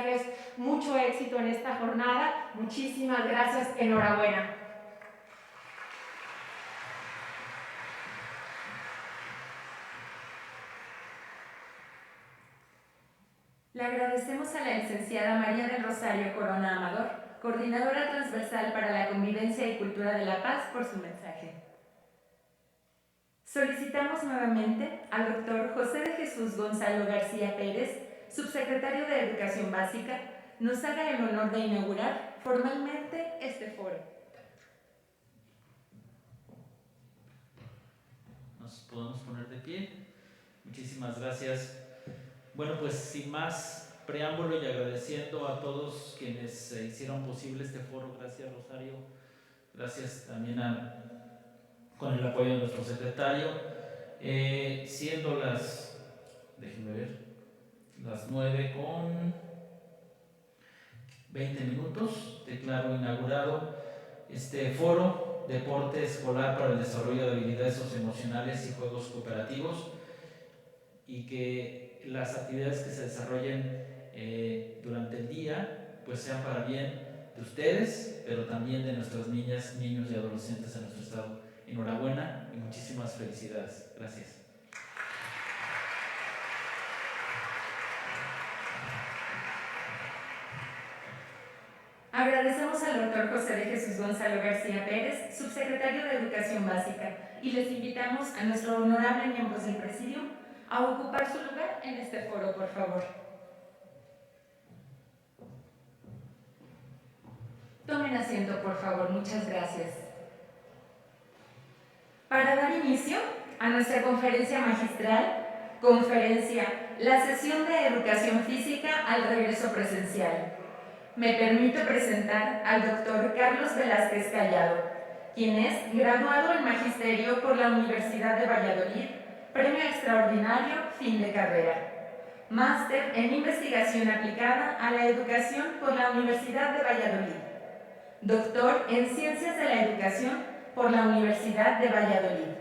desearles mucho éxito en esta jornada. Muchísimas gracias, enhorabuena. Le agradecemos a la licenciada María del Rosario Corona Amador, coordinadora transversal para la convivencia y cultura de la paz, por su mensaje. Solicitamos nuevamente al doctor José de Jesús Gonzalo García Pérez, subsecretario de Educación Básica, nos haga el honor de inaugurar formalmente este foro. Nos podemos poner de pie. Muchísimas gracias. Bueno, pues sin más preámbulo y agradeciendo a todos quienes hicieron posible este foro. Gracias, Rosario. Gracias también con el apoyo de nuestro secretario. Siendo déjenme ver, las 9:20, declaro inaugurado este foro Deporte Escolar para el Desarrollo de Habilidades Socioemocionales y Juegos Cooperativos, y que las actividades que se desarrollen durante el día pues sean para bien de ustedes, pero también de nuestras niñas, niños y adolescentes en nuestro estado. Enhorabuena y muchísimas felicidades. Gracias. Agradecemos al doctor José de Jesús Gonzalo García Pérez, subsecretario de Educación Básica, y les invitamos a nuestro honorable miembros del presidio a ocupar su lugar en este foro, por favor. Tomen asiento, por favor. Muchas gracias. Para dar inicio a nuestra conferencia magistral, la sesión de Educación Física al regreso presencial. Me permito presentar al doctor Carlos Velázquez Callado, quien es graduado en Magisterio por la Universidad de Valladolid, Premio Extraordinario Fin de Carrera. Máster en Investigación Aplicada a la Educación por la Universidad de Valladolid. Doctor en Ciencias de la Educación por la Universidad de Valladolid.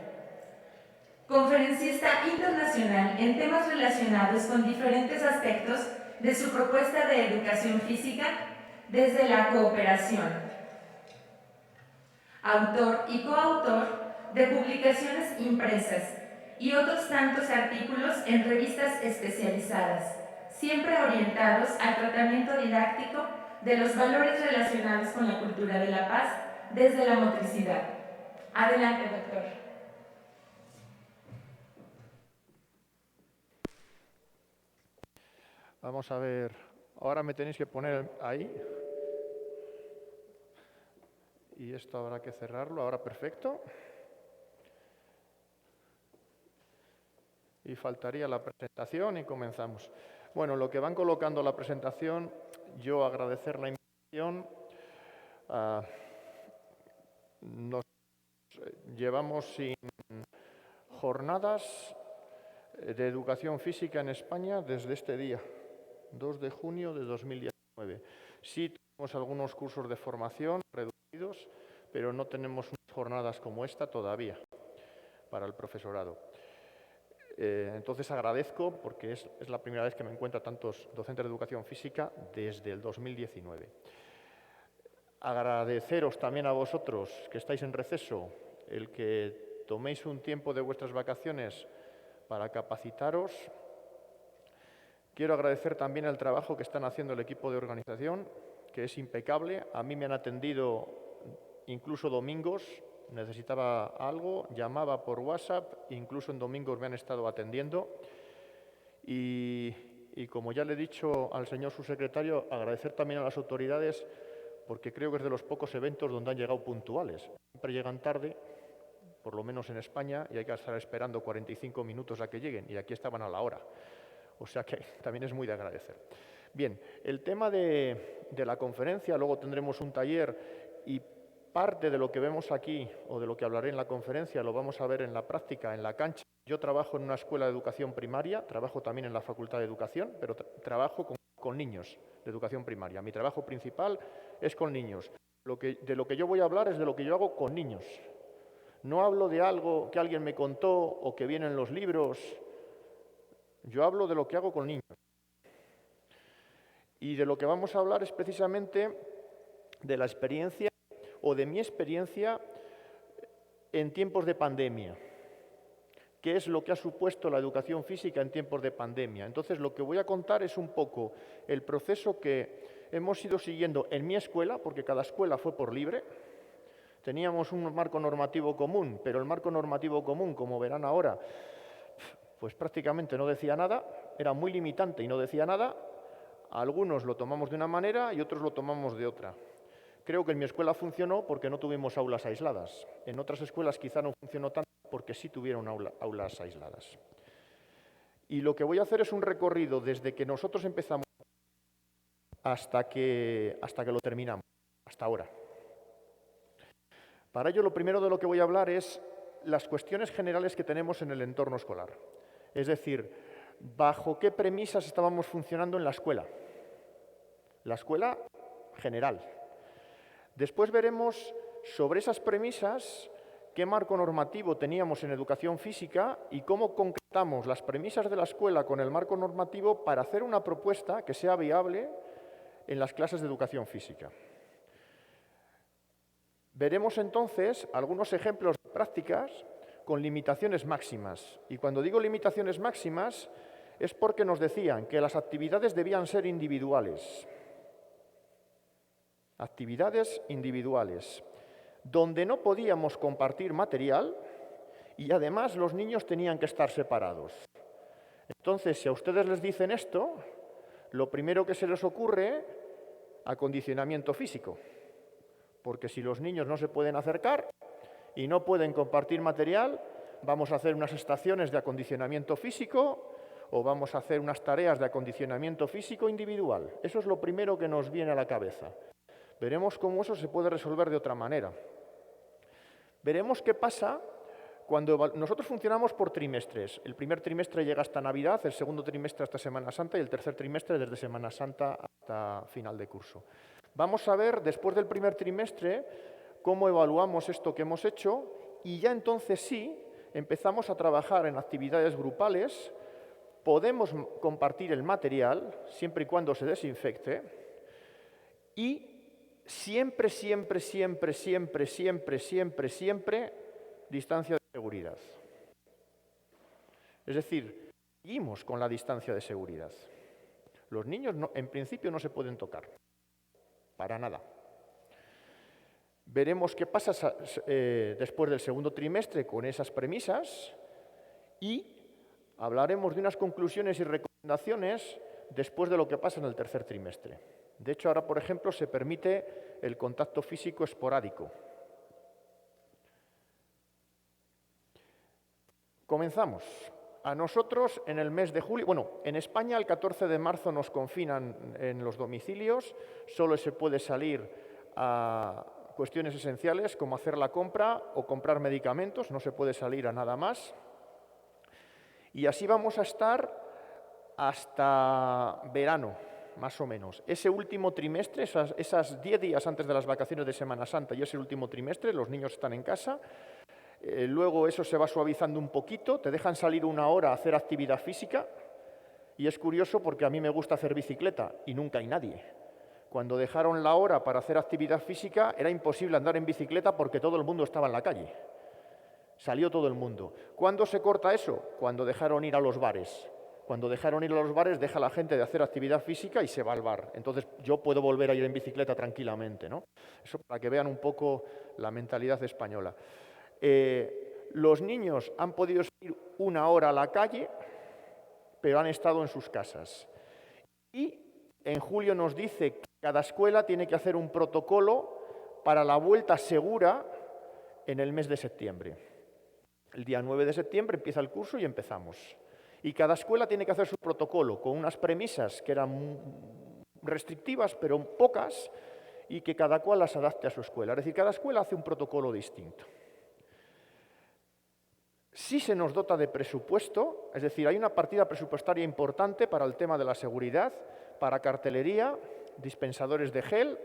Conferencista internacional en temas relacionados con diferentes aspectos de su propuesta de educación física desde la cooperación. Autor y coautor de publicaciones impresas y otros tantos artículos en revistas especializadas, siempre orientados al tratamiento didáctico de los valores relacionados con la cultura de la paz desde la motricidad. Adelante, doctor. Vamos a ver, ahora me tenéis que poner ahí. Y esto habrá que cerrarlo, ahora perfecto. Y faltaría la presentación y comenzamos. Bueno, lo que van colocando la presentación, yo agradecer la invitación. Nos llevamos sin jornadas de educación física en España desde este día, 2 de junio de 2019. Sí tenemos algunos cursos de formación reducidos, pero no tenemos unas jornadas como esta todavía para el profesorado. Entonces agradezco, porque es la primera vez que me encuentro a tantos docentes de educación física desde el 2019. Agradeceros también a vosotros que estáis en receso el que toméis un tiempo de vuestras vacaciones para capacitaros. Quiero agradecer también el trabajo que están haciendo el equipo de organización, que es impecable. A mí me han atendido incluso domingos, necesitaba algo, llamaba por WhatsApp, incluso en domingos me han estado atendiendo. Y como ya le he dicho al señor subsecretario, agradecer también a las autoridades, porque creo que es de los pocos eventos donde han llegado puntuales. Siempre llegan tarde, por lo menos en España, y hay que estar esperando 45 minutos a que lleguen, y aquí estaban a la hora. O sea que también es muy de agradecer. Bien, el tema de la conferencia, luego tendremos un taller, y parte de lo que vemos aquí, o de lo que hablaré en la conferencia, lo vamos a ver en la práctica, en la cancha. Yo trabajo en una escuela de educación primaria, trabajo también en la Facultad de Educación, pero trabajo con niños de educación primaria. Mi trabajo principal es con niños. De lo que yo voy a hablar es de lo que yo hago con niños. No hablo de algo que alguien me contó o que viene en los libros. Yo hablo de lo que hago con niños. Y de lo que vamos a hablar es precisamente de la experiencia o de mi experiencia en tiempos de pandemia. ¿Qué es lo que ha supuesto la educación física en tiempos de pandemia? Entonces, lo que voy a contar es un poco el proceso que hemos ido siguiendo en mi escuela, porque cada escuela fue por libre. Teníamos un marco normativo común, pero el marco normativo común, como verán ahora, pues prácticamente no decía nada, era muy limitante y no decía nada. Algunos lo tomamos de una manera y otros lo tomamos de otra. Creo que en mi escuela funcionó porque no tuvimos aulas aisladas. En otras escuelas quizá no funcionó tanto porque sí tuvieron aulas aisladas. Y lo que voy a hacer es un recorrido desde que nosotros empezamos hasta que lo terminamos, hasta ahora. Para ello, lo primero de lo que voy a hablar es las cuestiones generales que tenemos en el entorno escolar. Es decir, bajo qué premisas estábamos funcionando en la escuela. La escuela general. Después veremos sobre esas premisas qué marco normativo teníamos en educación física y cómo concretamos las premisas de la escuela con el marco normativo para hacer una propuesta que sea viable en las clases de educación física. Veremos entonces algunos ejemplos de prácticas con limitaciones máximas. Y cuando digo limitaciones máximas es porque nos decían que las actividades debían ser individuales. Actividades individuales, donde no podíamos compartir material y además los niños tenían que estar separados. Entonces, si a ustedes les dicen esto, lo primero que se les ocurre, acondicionamiento físico. Porque si los niños no se pueden acercar y no pueden compartir material, vamos a hacer unas estaciones de acondicionamiento físico o vamos a hacer unas tareas de acondicionamiento físico individual. Eso es lo primero que nos viene a la cabeza. Veremos cómo eso se puede resolver de otra manera. Veremos qué pasa cuando nosotros funcionamos por trimestres. El primer trimestre llega hasta Navidad, el segundo trimestre hasta Semana Santa y el tercer trimestre desde Semana Santa hasta final de curso. Vamos a ver, después del primer trimestre, cómo evaluamos esto que hemos hecho y ya entonces sí empezamos a trabajar en actividades grupales. Podemos compartir el material siempre y cuando se desinfecte y siempre, distancia de seguridad. Es decir, seguimos con la distancia de seguridad. Los niños en principio no se pueden tocar, para nada. Veremos qué pasa después del segundo trimestre con esas premisas y hablaremos de unas conclusiones y recomendaciones después de lo que pasa en el tercer trimestre. De hecho, ahora, por ejemplo, se permite el contacto físico esporádico. Comenzamos. A nosotros, en el mes de julio, en España el 14 de marzo nos confinan en los domicilios, solo se puede salir a cuestiones esenciales como hacer la compra o comprar medicamentos, no se puede salir a nada más. Y así vamos a estar hasta verano, más o menos. Ese último trimestre, esas 10 días antes de las vacaciones de Semana Santa y ese último trimestre, los niños están en casa. Luego eso se va suavizando un poquito, te dejan salir 1 hora a hacer actividad física y es curioso porque a mí me gusta hacer bicicleta y nunca hay nadie. Cuando dejaron la hora para hacer actividad física era imposible andar en bicicleta porque todo el mundo estaba en la calle. Salió todo el mundo. ¿Cuándo se corta eso? Cuando dejaron ir a los bares. Cuando dejaron ir a los bares deja la gente de hacer actividad física y se va al bar. Entonces yo puedo volver a ir en bicicleta tranquilamente, ¿no? Eso para que vean un poco la mentalidad española. Los niños han podido salir 1 hora a la calle, pero han estado en sus casas. Y en julio nos dice que cada escuela tiene que hacer un protocolo para la vuelta segura en el mes de septiembre. El día 9 de septiembre empieza el curso y empezamos. Y cada escuela tiene que hacer su protocolo con unas premisas que eran restrictivas, pero pocas, y que cada cual las adapte a su escuela. Es decir, cada escuela hace un protocolo distinto. Sí se nos dota de presupuesto, es decir, hay una partida presupuestaria importante para el tema de la seguridad, para cartelería, dispensadores de gel,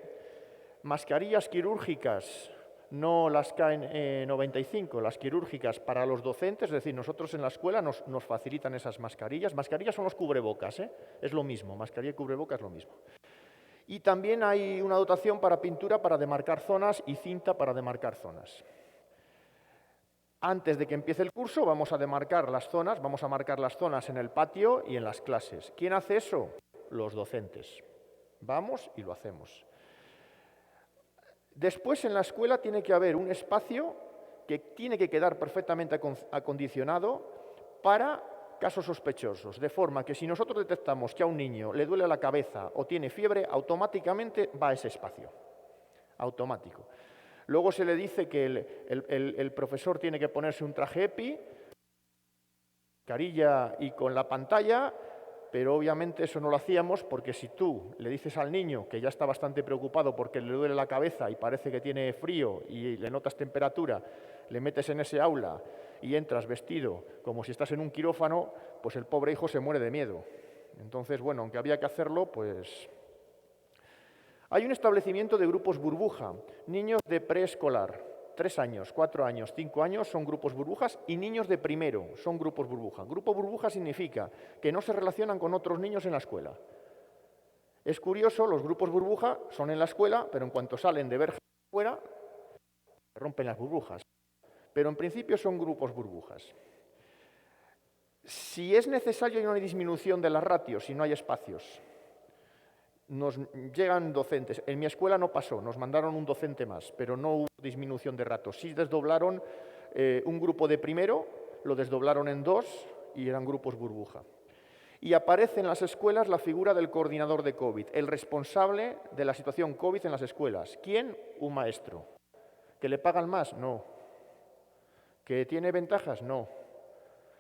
mascarillas quirúrgicas, no las KN95, las quirúrgicas para los docentes, es decir, nosotros en la escuela nos facilitan esas mascarillas. Mascarillas son los cubrebocas, es lo mismo, mascarilla y cubrebocas es lo mismo. Y también hay una dotación para pintura para demarcar zonas y cinta para demarcar zonas. Antes de que empiece el curso vamos a marcar las zonas en el patio y en las clases. ¿Quién hace eso? Los docentes. Vamos y lo hacemos. Después en la escuela tiene que haber un espacio que tiene que quedar perfectamente acondicionado para casos sospechosos, de forma que si nosotros detectamos que a un niño le duele la cabeza o tiene fiebre, automáticamente va a ese espacio. Automático. Luego se le dice que el profesor tiene que ponerse un traje EPI, carilla y con la pantalla, pero obviamente eso no lo hacíamos porque si tú le dices al niño que ya está bastante preocupado porque le duele la cabeza y parece que tiene frío y le notas temperatura, le metes en ese aula y entras vestido como si estás en un quirófano, pues el pobre hijo se muere de miedo. Entonces, bueno, aunque había que hacerlo, pues... Hay un establecimiento de grupos burbuja, niños de preescolar, 3 años, 4 años, 5 años son grupos burbujas y niños de primero son grupos burbuja. Grupo burbuja significa que no se relacionan con otros niños en la escuela. Es curioso, los grupos burbuja son en la escuela, pero en cuanto salen de ver fuera, rompen las burbujas. Pero en principio son grupos burbujas. Si es necesario hay una disminución de las ratios, si no hay espacios. Nos llegan docentes. En mi escuela no pasó, nos mandaron un docente más, pero no hubo disminución de ratios. Sí desdoblaron un grupo de primero, lo desdoblaron en 2 y eran grupos burbuja. Y aparece en las escuelas la figura del coordinador de COVID, el responsable de la situación COVID en las escuelas. ¿Quién? Un maestro. ¿Que le pagan más? No. ¿Que tiene ventajas? No.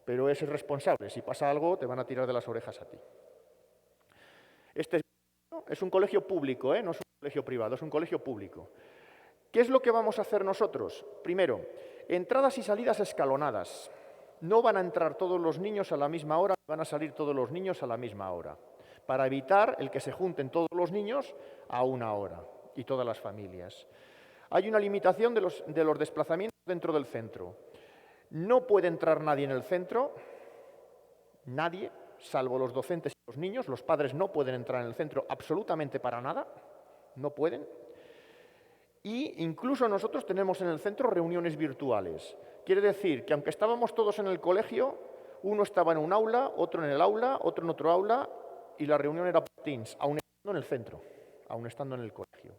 Pero es el responsable. Si pasa algo, te van a tirar de las orejas a ti. Este es un colegio público, no es un colegio privado, es un colegio público. ¿Qué es lo que vamos a hacer nosotros? Primero, entradas y salidas escalonadas. No van a entrar todos los niños a la misma hora, van a salir todos los niños a la misma hora, para evitar el que se junten todos los niños a una hora y todas las familias. Hay una limitación de los desplazamientos dentro del centro. No puede entrar nadie en el centro, nadie, salvo los docentes y los niños. Los padres no pueden entrar en el centro absolutamente para nada, no pueden. Y incluso nosotros tenemos en el centro reuniones virtuales. Quiere decir que aunque estábamos todos en el colegio, uno estaba en un aula, otro en el aula, otro en otro aula, y la reunión era por Teams, aún estando en el centro, aún estando en el colegio.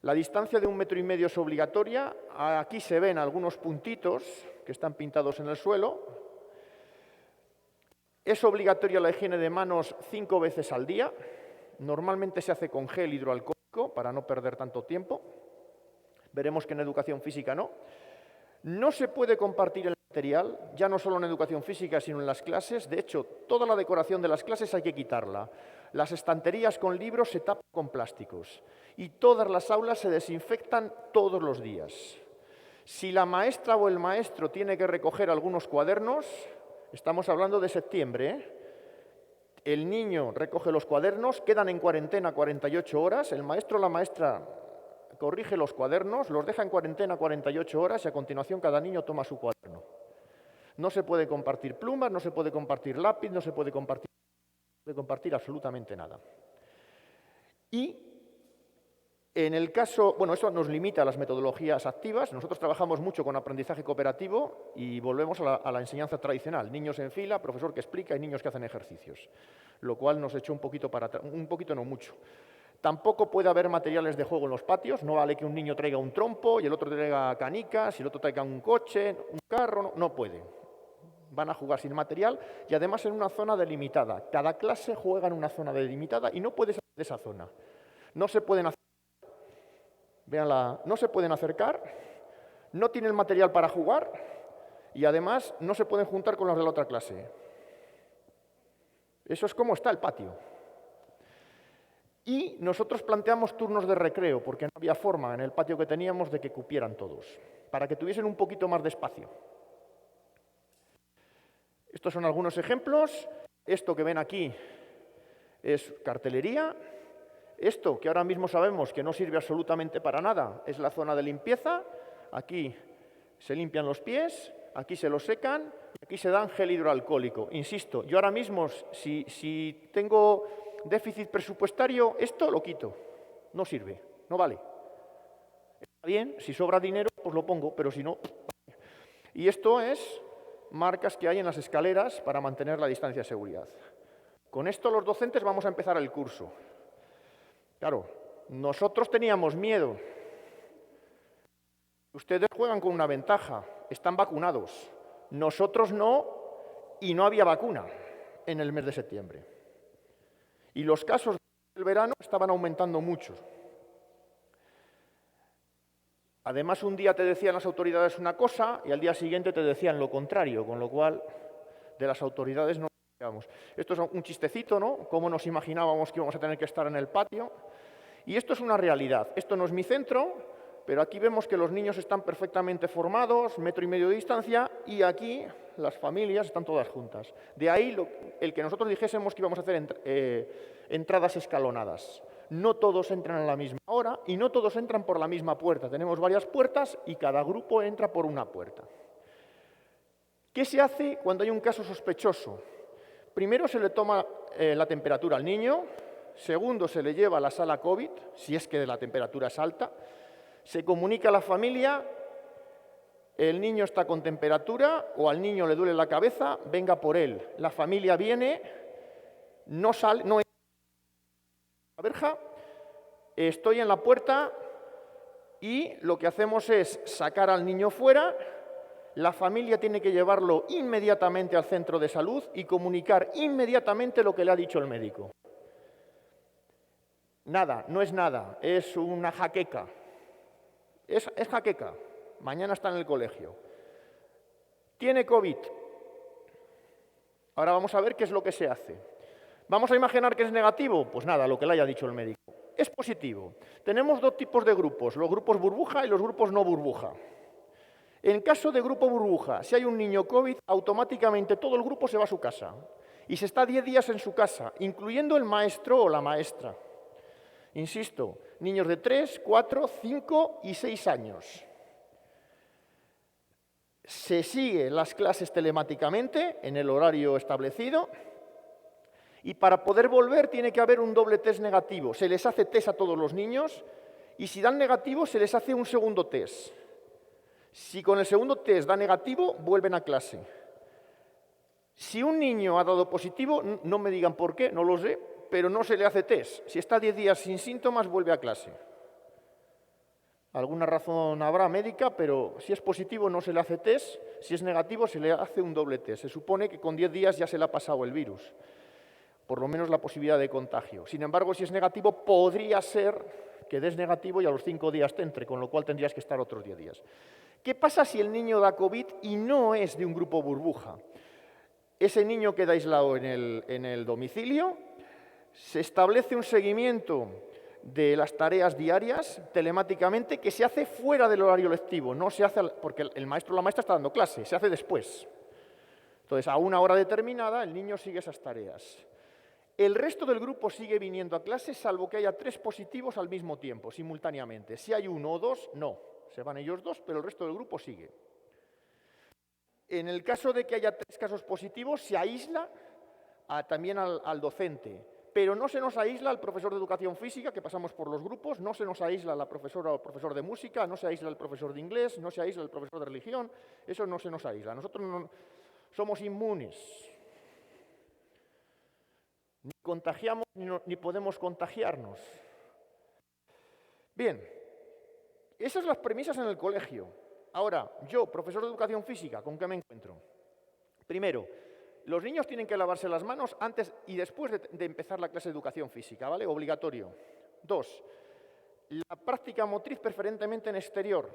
La distancia de 1,5 metros es obligatoria. Aquí se ven algunos puntitos que están pintados en el suelo. Es obligatoria la higiene de manos 5 veces al día. Normalmente se hace con gel hidroalcohólico para no perder tanto tiempo. Veremos que en educación física no. No se puede compartir el material, ya no solo en educación física, sino en las clases. De hecho, toda la decoración de las clases hay que quitarla. Las estanterías con libros se tapan con plásticos. Y todas las aulas se desinfectan todos los días. Si la maestra o el maestro tiene que recoger algunos cuadernos, estamos hablando de septiembre, el niño recoge los cuadernos, quedan en cuarentena 48 horas, el maestro o la maestra corrige los cuadernos, los deja en cuarentena 48 horas y a continuación cada niño toma su cuaderno. No se puede compartir plumas, no se puede compartir lápiz, no se puede compartir absolutamente nada. Y en el caso, bueno, eso nos limita a las metodologías activas. Nosotros trabajamos mucho con aprendizaje cooperativo y volvemos a la enseñanza tradicional. Niños en fila, profesor que explica y niños que hacen ejercicios. Lo cual nos echó un poquito para atrás, un poquito no mucho. Tampoco puede haber materiales de juego en los patios. No vale que un niño traiga un trompo y el otro traiga canicas y el otro traiga un coche, un carro. No puede. Van a jugar sin material y además en una zona delimitada. Cada clase juega en una zona delimitada y no puede salir de esa zona. No se pueden hacer. Véanla, no se pueden acercar, no tienen material para jugar y además no se pueden juntar con los de la otra clase. Eso es como está el patio. Y nosotros planteamos turnos de recreo porque no había forma en el patio que teníamos de que cupieran todos, para que tuviesen un poquito más de espacio. Estos son algunos ejemplos. Esto que ven aquí es cartelería. Esto, que ahora mismo sabemos que no sirve absolutamente para nada, es la zona de limpieza. Aquí se limpian los pies, aquí se los secan, y aquí se dan gel hidroalcohólico. Insisto, yo ahora mismo, si tengo déficit presupuestario, esto lo quito. No sirve, no vale. Está bien, si sobra dinero, pues lo pongo, pero si no... Y esto es marcas que hay en las escaleras para mantener la distancia de seguridad. Con esto los docentes vamos a empezar el curso. Claro, nosotros teníamos miedo. Ustedes juegan con una ventaja, están vacunados. Nosotros no, y no había vacuna en el mes de septiembre. Y los casos del verano estaban aumentando mucho. Además, un día te decían las autoridades una cosa y al día siguiente te decían lo contrario, con lo cual de las autoridades no nos. Esto es un chistecito, ¿no? Cómo nos imaginábamos que íbamos a tener que estar en el patio. Y esto es una realidad. Esto no es mi centro, pero aquí vemos que los niños están perfectamente formados, 1,5 metros de distancia, y aquí las familias están todas juntas. De ahí el que nosotros dijésemos que íbamos a hacer entradas escalonadas. No todos entran a la misma hora y no todos entran por la misma puerta. Tenemos varias puertas y cada grupo entra por una puerta. ¿Qué se hace cuando hay un caso sospechoso? Primero se le toma la temperatura al niño, segundo se le lleva a la sala COVID, si es que la temperatura es alta, se comunica a la familia, el niño está con temperatura o al niño le duele la cabeza, venga por él. La familia viene, no sale, no entra la verja, estoy en la puerta y lo que hacemos es sacar al niño fuera. La familia tiene que llevarlo inmediatamente al centro de salud y comunicar inmediatamente lo que le ha dicho el médico. Nada, no es nada, es una jaqueca. Es jaqueca. Mañana está en el colegio. Tiene COVID. Ahora vamos a ver qué es lo que se hace. ¿Vamos a imaginar que es negativo? Pues nada, lo que le haya dicho el médico. Es positivo. Tenemos 2 tipos de grupos, los grupos burbuja y los grupos no burbuja. En caso de grupo burbuja, si hay un niño COVID, automáticamente todo el grupo se va a su casa. Y se está 10 días en su casa, incluyendo el maestro o la maestra. Insisto, niños de 3, 4, 5 y 6 años. Se siguen las clases telemáticamente en el horario establecido y para poder volver tiene que haber un doble test negativo. Se les hace test a todos los niños y si dan negativo se les hace un segundo test. Si con el segundo test da negativo, vuelven a clase. Si un niño ha dado positivo, no me digan por qué, no lo sé, pero no se le hace test. Si está 10 días sin síntomas, vuelve a clase. Alguna razón habrá médica, pero si es positivo no se le hace test, si es negativo se le hace un doble test. Se supone que con 10 días ya se le ha pasado el virus, por lo menos la posibilidad de contagio. Sin embargo, si es negativo, podría ser que des negativo y a los 5 días te entre, con lo cual tendrías que estar otros 10 días. ¿Qué pasa si el niño da COVID y no es de un grupo burbuja? Ese niño queda aislado en el domicilio, se establece un seguimiento de las tareas diarias telemáticamente que se hace fuera del horario lectivo, no se hace porque el maestro o la maestra está dando clase, se hace después. Entonces, a una hora determinada, el niño sigue esas tareas. El resto del grupo sigue viniendo a clase, salvo que haya 3 positivos al mismo tiempo, simultáneamente. Si hay 1 o 2, no. Se van ellos 2, pero el resto del grupo sigue. En el caso de que haya 3 casos positivos, se aísla también al docente. Pero no se nos aísla al profesor de educación física, que pasamos por los grupos, no se nos aísla a la profesora o el profesor de música, no se aísla al profesor de inglés, no se aísla al profesor de religión, eso no se nos aísla. Nosotros no, somos inmunes. Ni contagiamos ni podemos contagiarnos. Bien, esas son las premisas en el colegio. Ahora, yo, profesor de educación física, ¿con qué me encuentro? Primero, los niños tienen que lavarse las manos antes y después de empezar la clase de educación física, ¿vale? Obligatorio. 2, la práctica motriz preferentemente en exterior.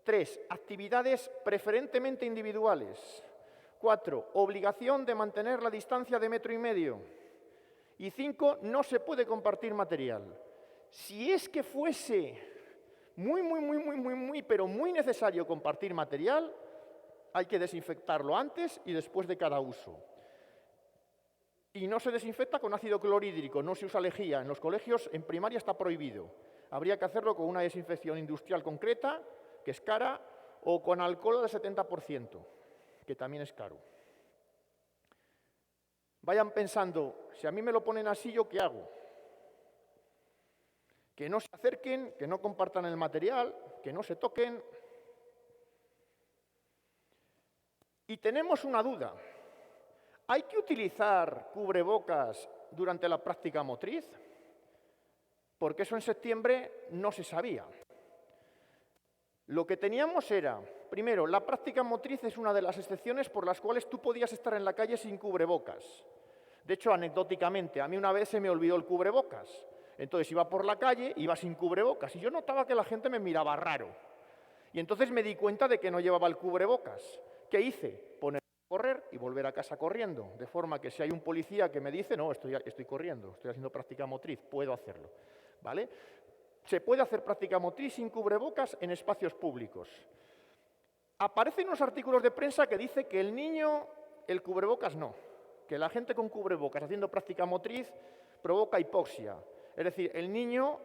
3, actividades preferentemente individuales. 4, obligación de mantener la distancia de 1,5 metros. Y 5, no se puede compartir material. Si es que fuese pero muy necesario compartir material, hay que desinfectarlo antes y después de cada uso. Y no se desinfecta con ácido clorhídrico, no se usa lejía. En los colegios, en primaria, está prohibido. Habría que hacerlo con una desinfección industrial concreta, que es cara, o con alcohol del 70%, que también es caro. vayan pensando, si a mí me lo ponen así, ¿yo qué hago? Que no se acerquen, que no compartan el material, que no se toquen. Y tenemos una duda. ¿Hay que utilizar cubrebocas durante la práctica motriz? Porque eso en septiembre no se sabía. Lo que teníamos era, primero, la práctica motriz es una de las excepciones por las cuales tú podías estar en la calle sin cubrebocas. De hecho, anecdóticamente, a mí una vez se me olvidó el cubrebocas. Entonces iba por la calle, iba sin cubrebocas, y yo notaba que la gente me miraba raro. Y entonces me di cuenta de que no llevaba el cubrebocas. ¿Qué hice? Ponerme a correr y volver a casa corriendo. De forma que si hay un policía que me dice, no, estoy corriendo, estoy haciendo práctica motriz, puedo hacerlo. ¿Vale? Se puede hacer práctica motriz sin cubrebocas en espacios públicos. Aparecen unos artículos de prensa que dice que el niño, el cubrebocas no, que la gente con cubrebocas haciendo práctica motriz provoca hipoxia. Es decir, el niño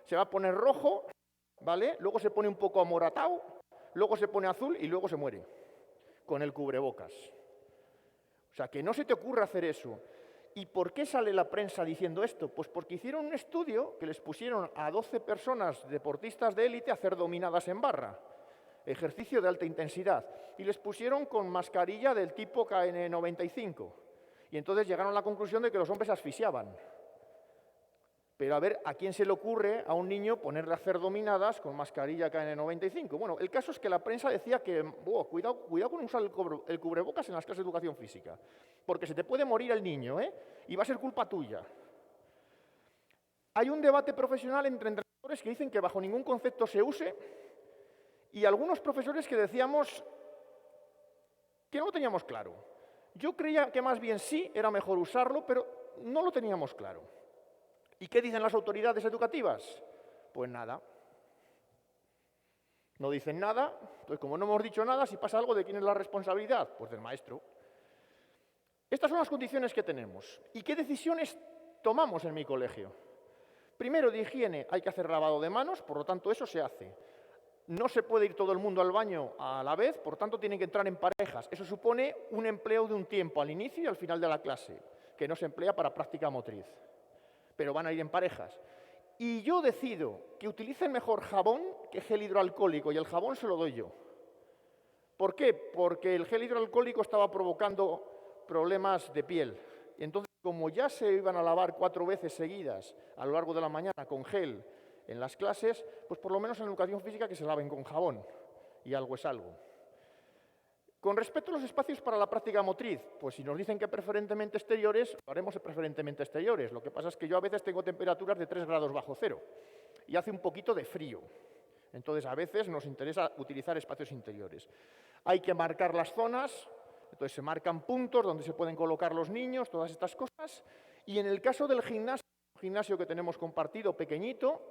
se va a poner rojo, ¿vale? Luego se pone un poco amoratado, luego se pone azul y luego se muere con el cubrebocas. O sea, que no se te ocurra hacer eso. ¿Y por qué sale la prensa diciendo esto? Pues porque hicieron un estudio que les pusieron a 12 personas deportistas de élite a hacer dominadas en barra, ejercicio de alta intensidad, y les pusieron con mascarilla del tipo KN95. Y entonces llegaron a la conclusión de que los hombres asfixiaban. Pero a ver, ¿a quién se le ocurre a un niño ponerle a hacer dominadas con mascarilla KN95? Bueno, el caso es que la prensa decía que, cuidado con usar el cubrebocas en las clases de educación física, porque se te puede morir el niño, y va a ser culpa tuya. Hay un debate profesional entre entrenadores que dicen que bajo ningún concepto se use, y algunos profesores que decíamos que no lo teníamos claro. Yo creía que más bien sí era mejor usarlo, pero no lo teníamos claro. ¿Y qué dicen las autoridades educativas? Pues nada. No dicen nada, pues como no hemos dicho nada, si pasa algo, ¿de quién es la responsabilidad? Pues del maestro. Estas son las condiciones que tenemos. ¿Y qué decisiones tomamos en mi colegio? Primero, de higiene, hay que hacer lavado de manos, por lo tanto, eso se hace. No se puede ir todo el mundo al baño a la vez, por tanto, tienen que entrar en parejas. Eso supone un empleo de un tiempo al inicio y al final de la clase, que no se emplea para práctica motriz. Pero van a ir en parejas. Y yo decido que utilicen mejor jabón que gel hidroalcohólico, y el jabón se lo doy yo. ¿Por qué? Porque el gel hidroalcohólico estaba provocando problemas de piel. Y entonces, como ya se iban a lavar 4 veces seguidas a lo largo de la mañana con gel en las clases, pues por lo menos en educación física que se laven con jabón, y algo es algo. Con respecto a los espacios para la práctica motriz, pues si nos dicen que preferentemente exteriores, lo haremos preferentemente exteriores. Lo que pasa es que yo a veces tengo temperaturas de 3 grados bajo cero y hace un poquito de frío. Entonces, a veces nos interesa utilizar espacios interiores. Hay que marcar las zonas, entonces se marcan puntos donde se pueden colocar los niños, todas estas cosas. Y en el caso del gimnasio que tenemos compartido, pequeñito,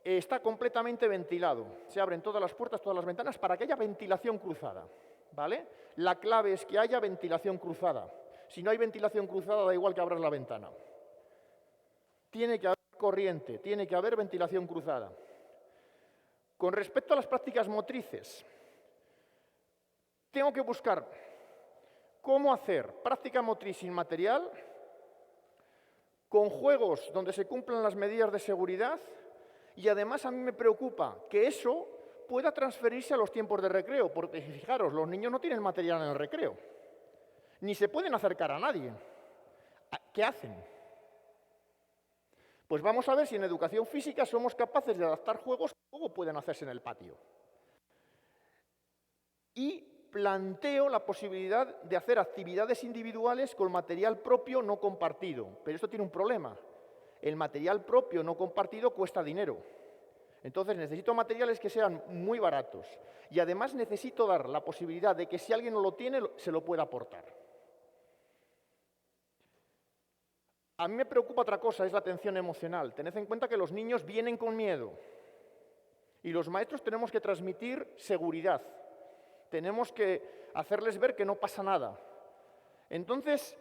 está completamente ventilado. Se abren todas las puertas, todas las ventanas, para que haya ventilación cruzada. ¿Vale? La clave es que haya ventilación cruzada. Si no hay ventilación cruzada, da igual que abras la ventana. Tiene que haber corriente, tiene que haber ventilación cruzada. Con respecto a las prácticas motrices, tengo que buscar cómo hacer práctica motriz sin material, con juegos donde se cumplan las medidas de seguridad, y además a mí me preocupa que eso pueda transferirse a los tiempos de recreo, porque fijaros, los niños no tienen material en el recreo, ni se pueden acercar a nadie. ¿Qué hacen? Pues vamos a ver si en educación física somos capaces de adaptar juegos que luego pueden hacerse en el patio. Y planteo la posibilidad de hacer actividades individuales con material propio no compartido, pero esto tiene un problema. El material propio no compartido cuesta dinero. Entonces necesito materiales que sean muy baratos y además necesito dar la posibilidad de que si alguien no lo tiene, se lo pueda aportar. A mí me preocupa otra cosa, es la atención emocional. Tened en cuenta que los niños vienen con miedo y los maestros tenemos que transmitir seguridad. Tenemos que hacerles ver que no pasa nada. Entonces,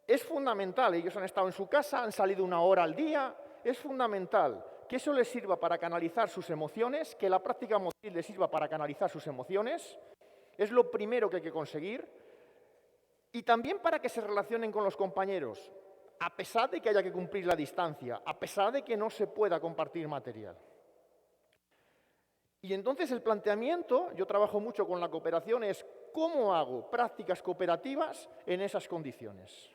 es fundamental, ellos han estado en su casa, han salido 1 hora al día, es fundamental que eso les sirva para canalizar sus emociones, que la práctica motriz les sirva para canalizar sus emociones, es lo primero que hay que conseguir. Y también para que se relacionen con los compañeros, a pesar de que haya que cumplir la distancia, a pesar de que no se pueda compartir material. Y entonces el planteamiento, yo trabajo mucho con la cooperación, es cómo hago prácticas cooperativas en esas condiciones.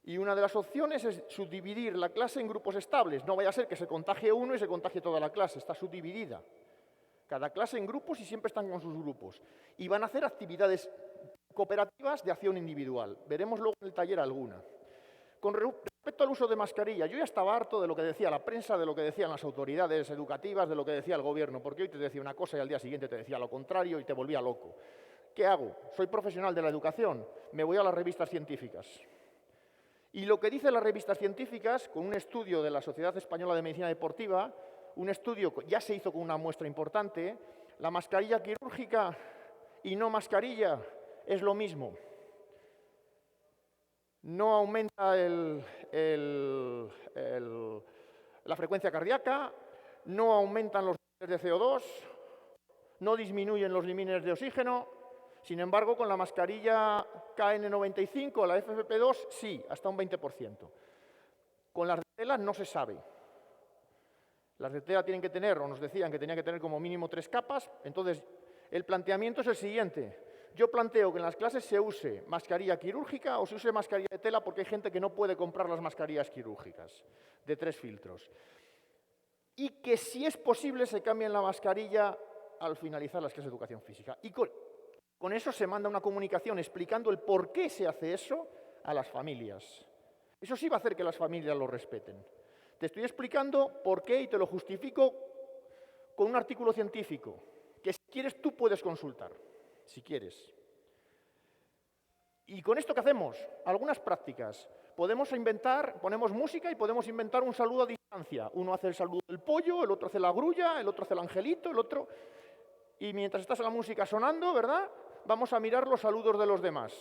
Y una de las opciones es subdividir la clase en grupos estables. No vaya a ser que se contagie uno y se contagie toda la clase, está subdividida. Cada clase en grupos y siempre están con sus grupos. Y van a hacer actividades cooperativas de acción individual. Veremos luego en el taller alguna. Con respecto al uso de mascarilla, yo ya estaba harto de lo que decía la prensa, de lo que decían las autoridades educativas, de lo que decía el gobierno, porque hoy te decía una cosa y al día siguiente te decía lo contrario y te volvía loco. ¿Qué hago? Soy profesional de la educación, me voy a las revistas científicas. Y lo que dicen las revistas científicas, con un estudio de la Sociedad Española de Medicina Deportiva, un estudio ya se hizo con una muestra importante, la mascarilla quirúrgica y no mascarilla es lo mismo. No aumenta la frecuencia cardíaca, no aumentan los niveles de CO2, no disminuyen los límites de oxígeno. Sin embargo, con la mascarilla KN95, la FFP2, sí, hasta un 20%. Con las de tela no se sabe. Las de tela tienen que tener, o nos decían que tenían que tener como mínimo 3 capas. Entonces, el planteamiento es el siguiente. Yo planteo que en las clases se use mascarilla quirúrgica o se use mascarilla de tela porque hay gente que no puede comprar las mascarillas quirúrgicas de 3 filtros. Y que si es posible se cambien la mascarilla al finalizar las clases de educación física. Y con eso se manda una comunicación explicando el por qué se hace eso a las familias. Eso sí va a hacer que las familias lo respeten. Te estoy explicando por qué y te lo justifico con un artículo científico que si quieres tú puedes consultar, si quieres. ¿Y con esto qué hacemos? Algunas prácticas. Podemos inventar, ponemos música y podemos inventar un saludo a distancia. Uno hace el saludo del pollo, el otro hace la grulla, el otro hace el angelito, el otro... Y mientras está la música sonando, ¿verdad?, vamos a mirar los saludos de los demás.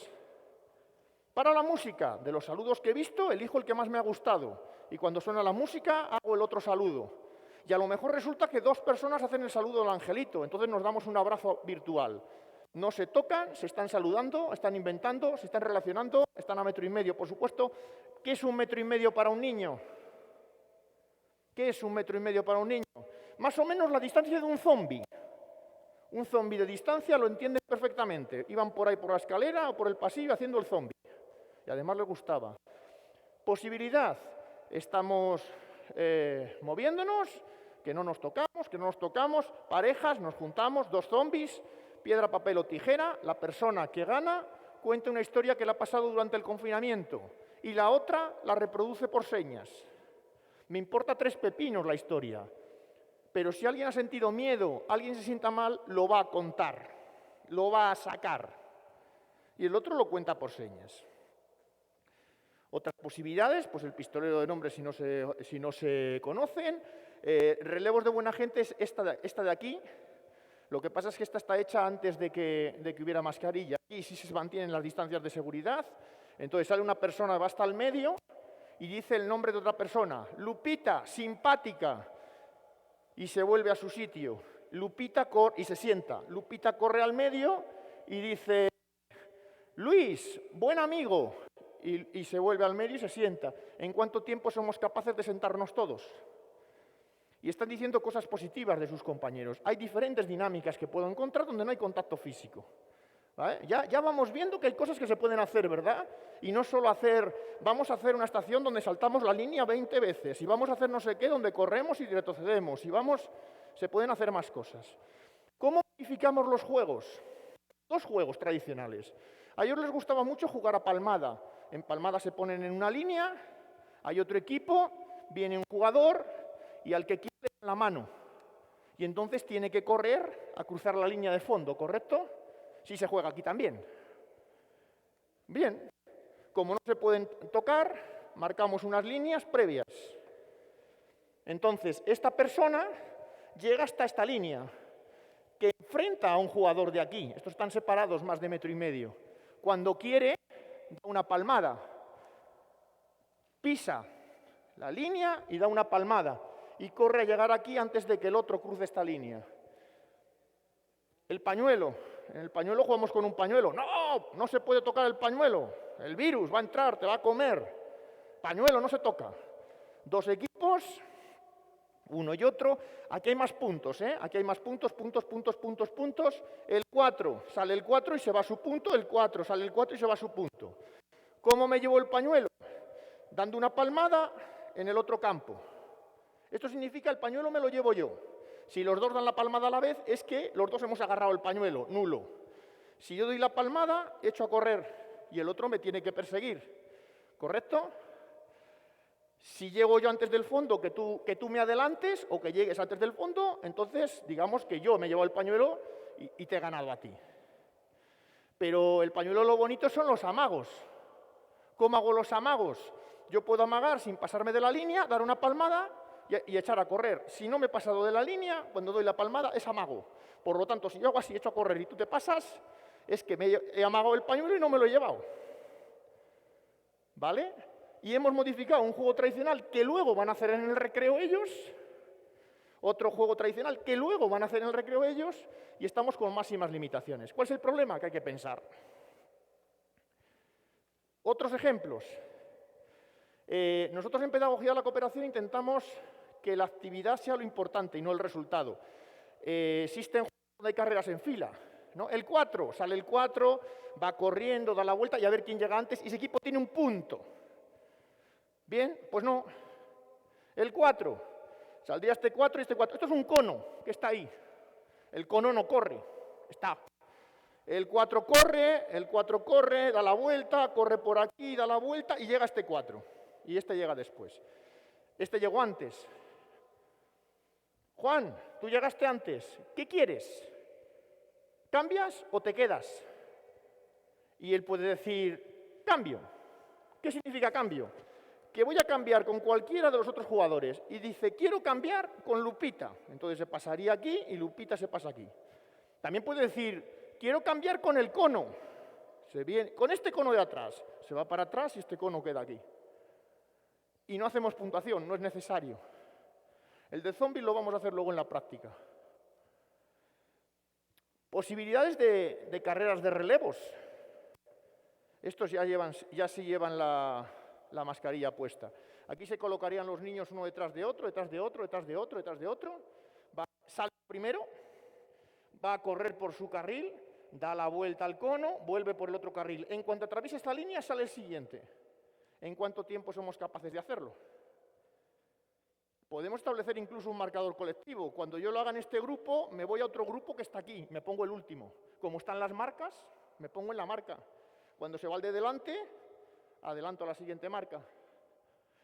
Para la música, de los saludos que he visto, elijo el que más me ha gustado. Y cuando suena la música, hago el otro saludo. Y a lo mejor resulta que 2 personas hacen el saludo del angelito. Entonces nos damos un abrazo virtual. No se tocan, se están saludando, están inventando, se están relacionando, están a 1,5 metros, por supuesto. ¿Qué es 1,5 metros para un niño? ¿Qué es 1,5 metros para un niño? Más o menos la distancia de un zombi. Un zombi de distancia lo entienden perfectamente. Iban por ahí por la escalera o por el pasillo haciendo el zombi. Y además les gustaba. Posibilidad. Estamos moviéndonos, que no nos tocamos, parejas, nos juntamos, 2 zombis, piedra, papel o tijera. La persona que gana cuenta una historia que le ha pasado durante el confinamiento y la otra la reproduce por señas. Me importa 3 pepinos la historia. Pero si alguien ha sentido miedo, alguien se sienta mal, lo va a contar, lo va a sacar. Y el otro lo cuenta por señas. Otras posibilidades, pues el pistolero de nombres si no se conocen. Relevos de buena gente es esta de aquí. Lo que pasa es que esta está hecha antes de que hubiera mascarilla. Aquí sí se mantienen las distancias de seguridad. Entonces sale una persona, va hasta el medio y dice el nombre de otra persona. Lupita, simpática. Y se vuelve a su sitio. Lupita y se sienta. Lupita corre al medio y dice, Luis, buen amigo. Y se vuelve al medio y se sienta. ¿En cuánto tiempo somos capaces de sentarnos todos? Y están diciendo cosas positivas de sus compañeros. Hay diferentes dinámicas que puedo encontrar donde no hay contacto físico. ¿Vale? Ya vamos viendo que hay cosas que se pueden hacer, ¿verdad? Y no solo vamos a hacer una estación donde saltamos la línea 20 veces, y vamos a hacer no sé qué, donde corremos y retrocedemos, se pueden hacer más cosas. ¿Cómo modificamos los juegos? 2 juegos tradicionales. A ellos les gustaba mucho jugar a palmada. En palmada se ponen en una línea, hay otro equipo, viene un jugador, y al que quiere le dan la mano. Y entonces tiene que correr a cruzar la línea de fondo, ¿correcto? Sí se juega aquí también. Bien, como no se pueden tocar, marcamos unas líneas previas. Entonces, esta persona llega hasta esta línea, que enfrenta a un jugador de aquí. Estos están separados más de 1,5 metros. Cuando quiere, da una palmada. Pisa la línea y da una palmada. Y corre a llegar aquí antes de que el otro cruce esta línea. El pañuelo. En el pañuelo jugamos con un pañuelo. No, no se puede tocar el pañuelo. El virus va a entrar, te va a comer. Pañuelo no se toca. 2 equipos, uno y otro. Aquí hay más puntos, ¿eh? Aquí hay más puntos, puntos. El 4, sale el 4 y se va a su punto. El 4, sale el 4 y se va a su punto. ¿Cómo me llevo el pañuelo? Dando una palmada en el otro campo. Esto significa el pañuelo me lo llevo yo. Si los dos dan la palmada a la vez, es que los dos hemos agarrado el pañuelo, nulo. Si yo doy la palmada, echo a correr y el otro me tiene que perseguir. ¿Correcto? Si llego yo antes del fondo, que tú me adelantes o que llegues antes del fondo, entonces digamos que yo me llevo el pañuelo y te he ganado a ti. Pero el pañuelo lo bonito son los amagos. ¿Cómo hago los amagos? Yo puedo amagar sin pasarme de la línea, dar una palmada y echar a correr. Si no me he pasado de la línea, cuando doy la palmada es amago. Por lo tanto, si yo hago así, echo a correr y tú te pasas, es que me he amagado el pañuelo y no me lo he llevado. ¿Vale? Y hemos modificado un juego tradicional que luego van a hacer en el recreo ellos, otro juego tradicional que luego van a hacer en el recreo ellos, y estamos con máximas limitaciones. ¿Cuál es el problema que hay que pensar? Otros ejemplos. Nosotros en Pedagogía de la Cooperación intentamos que la actividad sea lo importante y no el resultado. Existen juegos donde hay carreras en fila, ¿no? El 4, sale el 4, va corriendo, da la vuelta y a ver quién llega antes y ese equipo tiene un punto. Bien, pues no. El 4, saldría este 4 y este 4. Esto es un cono que está ahí. El cono no corre, está. El 4 corre, da la vuelta, corre por aquí, da la vuelta y llega este 4. Y este llega después. Este llegó antes. Juan, tú llegaste antes. ¿Qué quieres? ¿Cambias o te quedas? Y él puede decir, cambio. ¿Qué significa cambio? Que voy a cambiar con cualquiera de los otros jugadores. Y dice, quiero cambiar con Lupita. Entonces se pasaría aquí y Lupita se pasa aquí. También puede decir, quiero cambiar con el cono. Se viene, con este cono de atrás. Se va para atrás y este cono queda aquí. Y no hacemos puntuación, no es necesario. El de zombies lo vamos a hacer luego en la práctica. Posibilidades de carreras de relevos. Estos ya sí llevan la mascarilla puesta. Aquí se colocarían los niños uno detrás de otro, detrás de otro, detrás de otro, detrás de otro. Sale primero, va a correr por su carril, da la vuelta al cono, vuelve por el otro carril. En cuanto atraviese esta línea, sale el siguiente. ¿En cuánto tiempo somos capaces de hacerlo? Podemos establecer incluso un marcador colectivo. Cuando yo lo haga en este grupo, me voy a otro grupo que está aquí, me pongo el último. Como están las marcas, me pongo en la marca. Cuando se va al de delante, adelanto a la siguiente marca.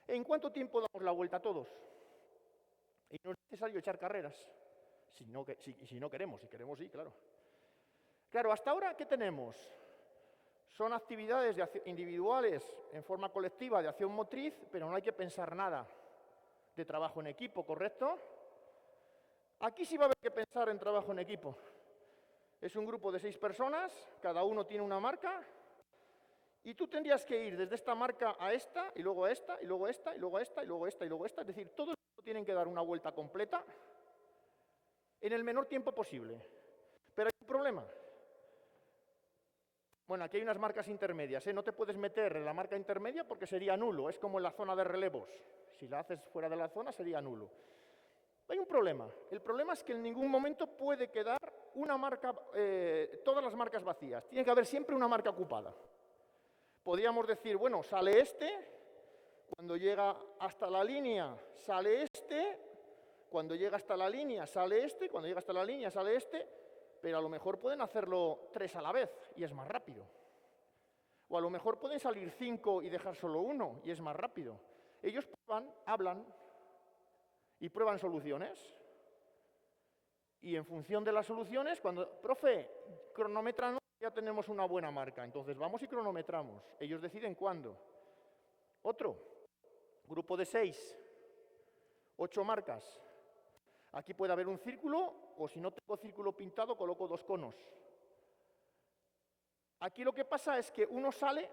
¿En cuánto tiempo damos la vuelta a todos? Y no es necesario echar carreras, si no queremos, si queremos sí, claro. Claro, hasta ahora, ¿qué tenemos? Son actividades individuales en forma colectiva de acción motriz, pero no hay que pensar nada de trabajo en equipo, ¿correcto? Aquí sí va a haber que pensar en trabajo en equipo. Es un grupo de 6 personas, cada uno tiene una marca, y tú tendrías que ir desde esta marca a esta, y luego a esta, y luego a esta, y luego a esta, y luego a esta, y luego a esta. Es decir, todos tienen que dar una vuelta completa en el menor tiempo posible. Pero hay un problema. Bueno, aquí hay unas marcas intermedias, ¿eh? No te puedes meter en la marca intermedia porque sería nulo, es como en la zona de relevos. Si la haces fuera de la zona sería nulo. Hay un problema. El problema es que en ningún momento puede quedar una marca, todas las marcas vacías. Tiene que haber siempre una marca ocupada. Podríamos decir, bueno, sale este, cuando llega hasta la línea sale este, cuando llega hasta la línea sale este, cuando llega hasta la línea sale este, pero a lo mejor pueden hacerlo 3 a la vez y es más rápido. O a lo mejor pueden salir 5 y dejar solo 1 y es más rápido. Ellos prueban, hablan y prueban soluciones. Y en función de las soluciones, cuando, profe, cronometrando, ya tenemos una buena marca. Entonces vamos y cronometramos. Ellos deciden cuándo. Otro, grupo de 6, 8 marcas. Aquí puede haber un círculo, o si no tengo círculo pintado, coloco 2 conos. Aquí lo que pasa es que uno sale,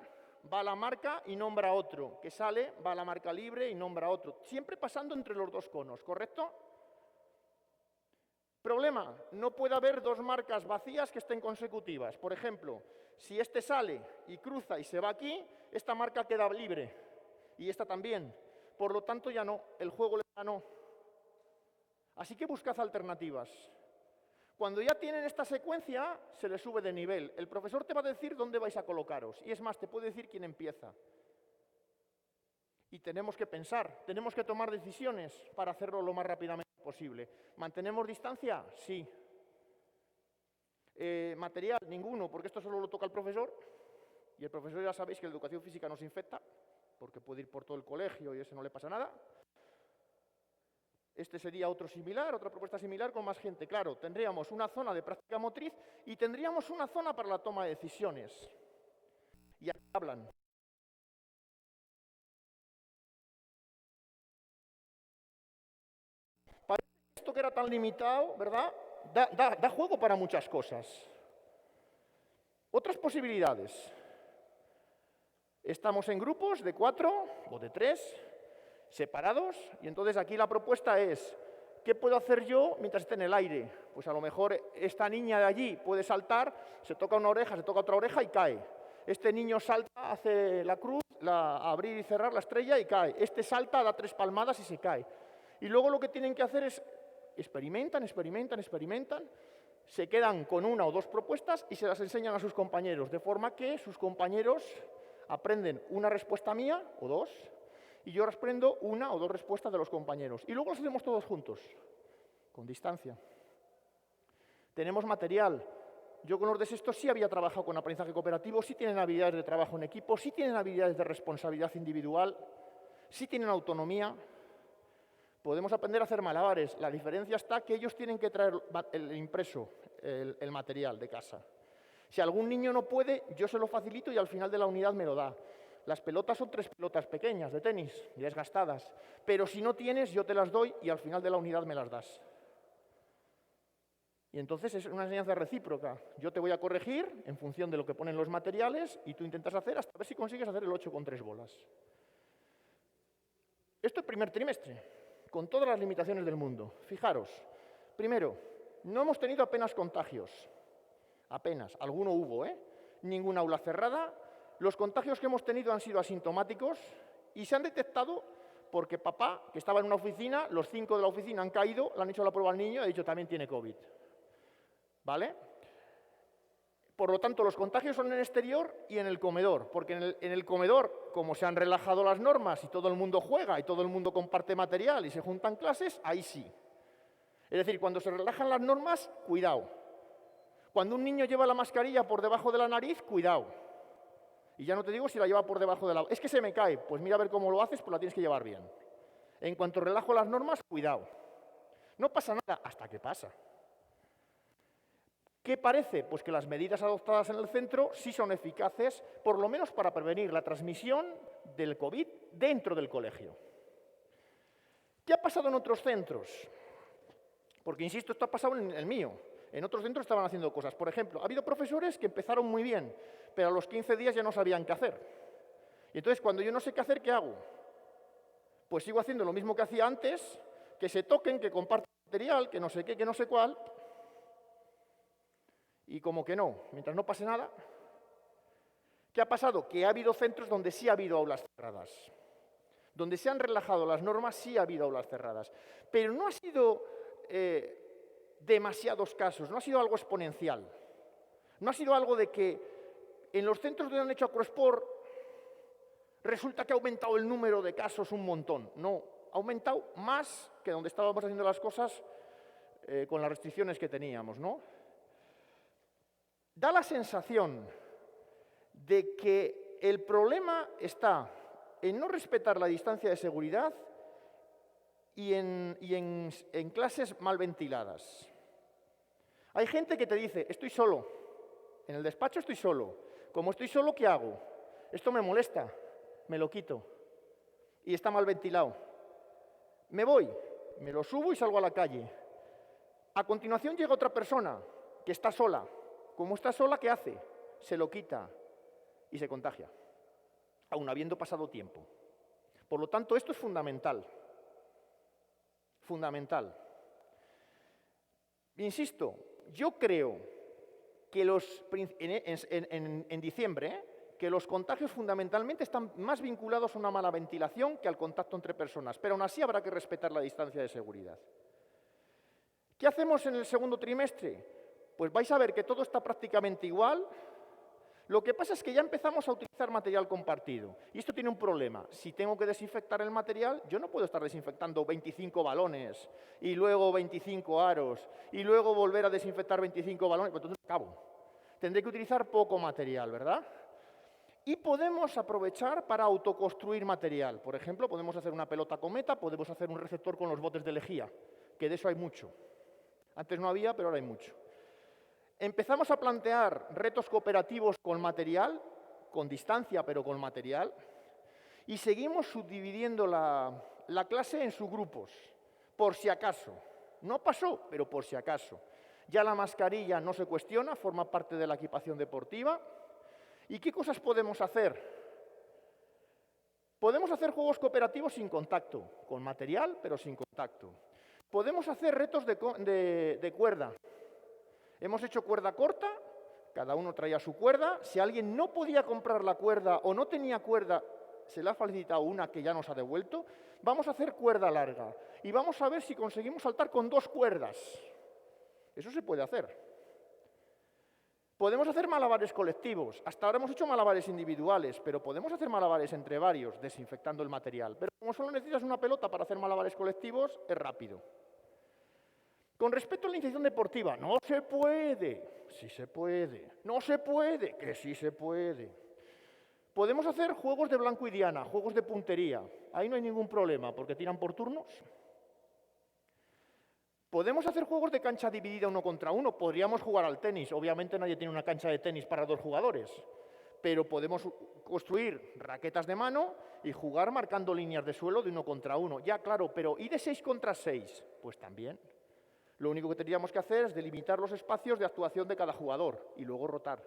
va a la marca y nombra a otro. Que sale, va a la marca libre y nombra a otro. Siempre pasando entre los 2 conos, ¿correcto? problema, no puede haber dos marcas vacías que estén consecutivas. Por ejemplo, si este sale y cruza y se va aquí, esta marca queda libre y esta también. Por lo tanto, ya no, el juego le ganó. Así que buscad alternativas. Cuando ya tienen esta secuencia, se les sube de nivel. El profesor te va a decir dónde vais a colocaros. Y es más, te puede decir quién empieza. Y tenemos que pensar, tenemos que tomar decisiones para hacerlo lo más rápidamente posible. ¿Mantenemos distancia? Sí. Material, ninguno, porque esto solo lo toca el profesor. Y el profesor ya sabéis que la educación física nos infecta, porque puede ir por todo el colegio y ese no le pasa nada. Este sería otro similar, otra propuesta similar con más gente. Claro, tendríamos una zona de práctica motriz y tendríamos una zona para la toma de decisiones. Y aquí hablan. Parece que esto que era tan limitado, ¿verdad? Da juego para muchas cosas. Otras posibilidades. Estamos en grupos de 4 o de 3, separados, y entonces aquí la propuesta es, ¿qué puedo hacer yo mientras esté en el aire? Pues a lo mejor esta niña de allí puede saltar, se toca una oreja, se toca otra oreja y cae. Este niño salta, hace la cruz, abrir y cerrar la estrella y cae. Este salta, da 3 palmadas y se cae. Y luego lo que tienen que hacer es experimentan, se quedan con 1 o 2 propuestas y se las enseñan a sus compañeros, de forma que sus compañeros aprenden una respuesta mía o 2, y yo aprendo 1 o 2 respuestas de los compañeros. Y luego las hacemos todos juntos, con distancia. Tenemos material. Yo con los de sexto sí había trabajado con aprendizaje cooperativo, sí tienen habilidades de trabajo en equipo, sí tienen habilidades de responsabilidad individual, sí tienen autonomía. Podemos aprender a hacer malabares. La diferencia está que ellos tienen que traer el impreso, el material de casa. Si algún niño no puede, yo se lo facilito y al final de la unidad me lo da. Las pelotas son 3 pelotas pequeñas de tenis, desgastadas. Pero si no tienes, yo te las doy y al final de la unidad me las das. Y entonces es una enseñanza recíproca. Yo te voy a corregir en función de lo que ponen los materiales y tú intentas hacer hasta ver si consigues hacer el 8 con 3 bolas. Esto es primer trimestre, con todas las limitaciones del mundo. Fijaros, primero, no hemos tenido apenas contagios. Apenas, alguno hubo, ninguna aula cerrada. Los contagios que hemos tenido han sido asintomáticos y se han detectado porque papá, que estaba en una oficina, los 5 de la oficina han caído, le han hecho la prueba al niño y ha dicho también tiene COVID. ¿Vale? Por lo tanto, los contagios son en el exterior y en el comedor, porque en el comedor, como se han relajado las normas y todo el mundo juega y todo el mundo comparte material y se juntan clases, ahí sí. Es decir, cuando se relajan las normas, cuidado. Cuando un niño lleva la mascarilla por debajo de la nariz, cuidado. Y ya no te digo si la lleva por debajo de la... Es que se me cae. Pues mira a ver cómo lo haces, pues la tienes que llevar bien. En cuanto relajo las normas, cuidado. No pasa nada hasta que pasa. ¿Qué parece? Pues que las medidas adoptadas en el centro sí son eficaces, por lo menos para prevenir la transmisión del COVID dentro del colegio. ¿Qué ha pasado en otros centros? Porque, insisto, esto ha pasado en el mío. En otros centros estaban haciendo cosas. Por ejemplo, ha habido profesores que empezaron muy bien, pero a los 15 días ya no sabían qué hacer. Y entonces, cuando yo no sé qué hacer, ¿qué hago? Pues sigo haciendo lo mismo que hacía antes, que se toquen, que compartan material, que no sé qué, que no sé cuál. Y como que no, mientras no pase nada. ¿Qué ha pasado? Que ha habido centros donde sí ha habido aulas cerradas. Donde se han relajado las normas, sí ha habido aulas cerradas. Pero no ha sido... demasiados casos, no ha sido algo exponencial. No ha sido algo de que en los centros donde han hecho Acrosport resulta que ha aumentado el número de casos un montón. No, ha aumentado más que donde estábamos haciendo las cosas con las restricciones que teníamos, ¿no? Da la sensación de que el problema está en no respetar la distancia de seguridad y en clases mal ventiladas. Hay gente que te dice, estoy solo, en el despacho estoy solo. Como estoy solo, ¿qué hago? Esto me molesta, me lo quito. Y está mal ventilado. Me voy, me lo subo y salgo a la calle. A continuación llega otra persona que está sola. Como está sola, ¿qué hace? Se lo quita y se contagia, aun habiendo pasado tiempo. Por lo tanto, esto es fundamental. Fundamental. Insisto, yo creo que en diciembre, que los contagios fundamentalmente están más vinculados a una mala ventilación que al contacto entre personas, pero aún así habrá que respetar la distancia de seguridad. ¿Qué hacemos en el segundo trimestre? Pues vais a ver que todo está prácticamente igual. Lo que pasa es que ya empezamos a utilizar material compartido. Y esto tiene un problema. Si tengo que desinfectar el material, yo no puedo estar desinfectando 25 balones y luego 25 aros y luego volver a desinfectar 25 balones. Pues entonces acabo. Tendré que utilizar poco material, ¿verdad? Y podemos aprovechar para autoconstruir material. Por ejemplo, podemos hacer una pelota cometa, podemos hacer un receptor con los botes de lejía, que de eso hay mucho. Antes no había, pero ahora hay mucho. Empezamos a plantear retos cooperativos con material, con distancia, pero con material, y seguimos subdividiendo la clase en subgrupos, por si acaso. No pasó, pero por si acaso. Ya la mascarilla no se cuestiona, forma parte de la equipación deportiva. ¿Y qué cosas podemos hacer? Podemos hacer juegos cooperativos sin contacto, con material, pero sin contacto. Podemos hacer retos de cuerda. Hemos hecho cuerda corta, cada uno traía su cuerda. Si alguien no podía comprar la cuerda o no tenía cuerda, se le ha facilitado una que ya nos ha devuelto. Vamos a hacer cuerda larga y vamos a ver si conseguimos saltar con 2 cuerdas. Eso se puede hacer. Podemos hacer malabares colectivos. Hasta ahora hemos hecho malabares individuales, pero podemos hacer malabares entre varios, desinfectando el material. Pero como solo necesitas una pelota para hacer malabares colectivos, es rápido. Con respecto a la iniciación deportiva, no se puede, sí se puede, no se puede, que sí se puede. Podemos hacer juegos de blanco y diana, juegos de puntería. Ahí no hay ningún problema, porque tiran por turnos. Podemos hacer juegos de cancha dividida 1 contra 1. Podríamos jugar al tenis. Obviamente nadie tiene una cancha de tenis para 2 jugadores. Pero podemos construir raquetas de mano y jugar marcando líneas de suelo de 1 contra 1. Ya, claro, pero ¿y de 6 contra 6? Pues también. Lo único que tendríamos que hacer es delimitar los espacios de actuación de cada jugador y luego rotar.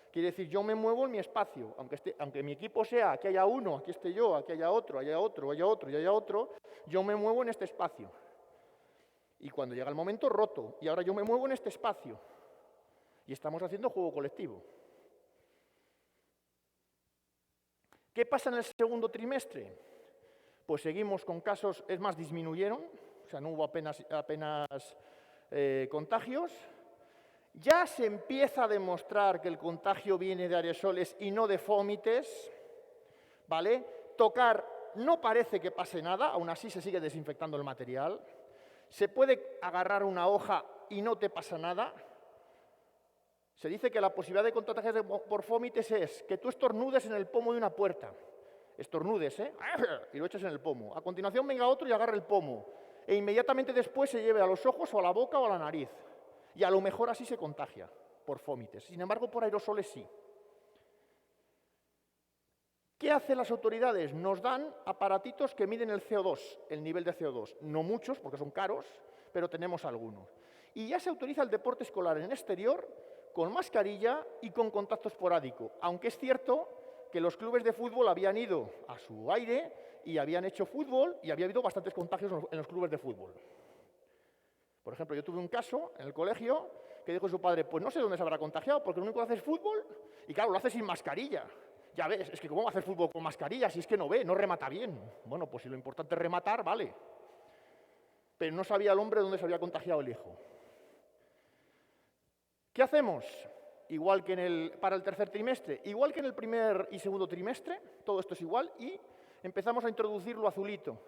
Quiere decir, yo me muevo en mi espacio, aunque mi equipo sea, aquí haya uno, aquí esté yo, aquí haya otro, haya otro, haya otro y haya otro, yo me muevo en este espacio. Y cuando llega el momento, roto. Y ahora yo me muevo en este espacio. Y estamos haciendo juego colectivo. ¿Qué pasa en el segundo trimestre? Pues seguimos con casos, es más, disminuyeron, o sea, no hubo apenas contagios. Ya se empieza a demostrar que el contagio viene de aerosoles y no de fómites, ¿vale? Tocar, no parece que pase nada, aún así se sigue desinfectando el material. Se puede agarrar una hoja y no te pasa nada. Se dice que la posibilidad de contagiarse por fómites es que tú estornudes en el pomo de una puerta. Estornudes, y lo echas en el pomo. A continuación venga otro y agarre el pomo. E inmediatamente después se lleve a los ojos o a la boca o a la nariz. Y a lo mejor así se contagia por fómites. Sin embargo, por aerosoles sí. ¿Qué hacen las autoridades? Nos dan aparatitos que miden el CO2, el nivel de CO2. No muchos, porque son caros, pero tenemos algunos. Y ya se autoriza el deporte escolar en exterior con mascarilla y con contacto esporádico. Aunque es cierto que los clubes de fútbol habían ido a su aire y habían hecho fútbol y había habido bastantes contagios en los clubes de fútbol. Por ejemplo, yo tuve un caso en el colegio que dijo su padre, pues no sé dónde se habrá contagiado, porque lo único que hace es fútbol y claro, lo hace sin mascarilla. Ya ves, es que ¿cómo va a hacer fútbol con mascarilla si es que no ve, no remata bien? Bueno, pues si lo importante es rematar, vale. Pero no sabía el hombre dónde se había contagiado el hijo. ¿Qué hacemos? Igual que para el tercer trimestre, igual que en el primer y segundo trimestre, todo esto es igual, y empezamos a introducir lo azulito.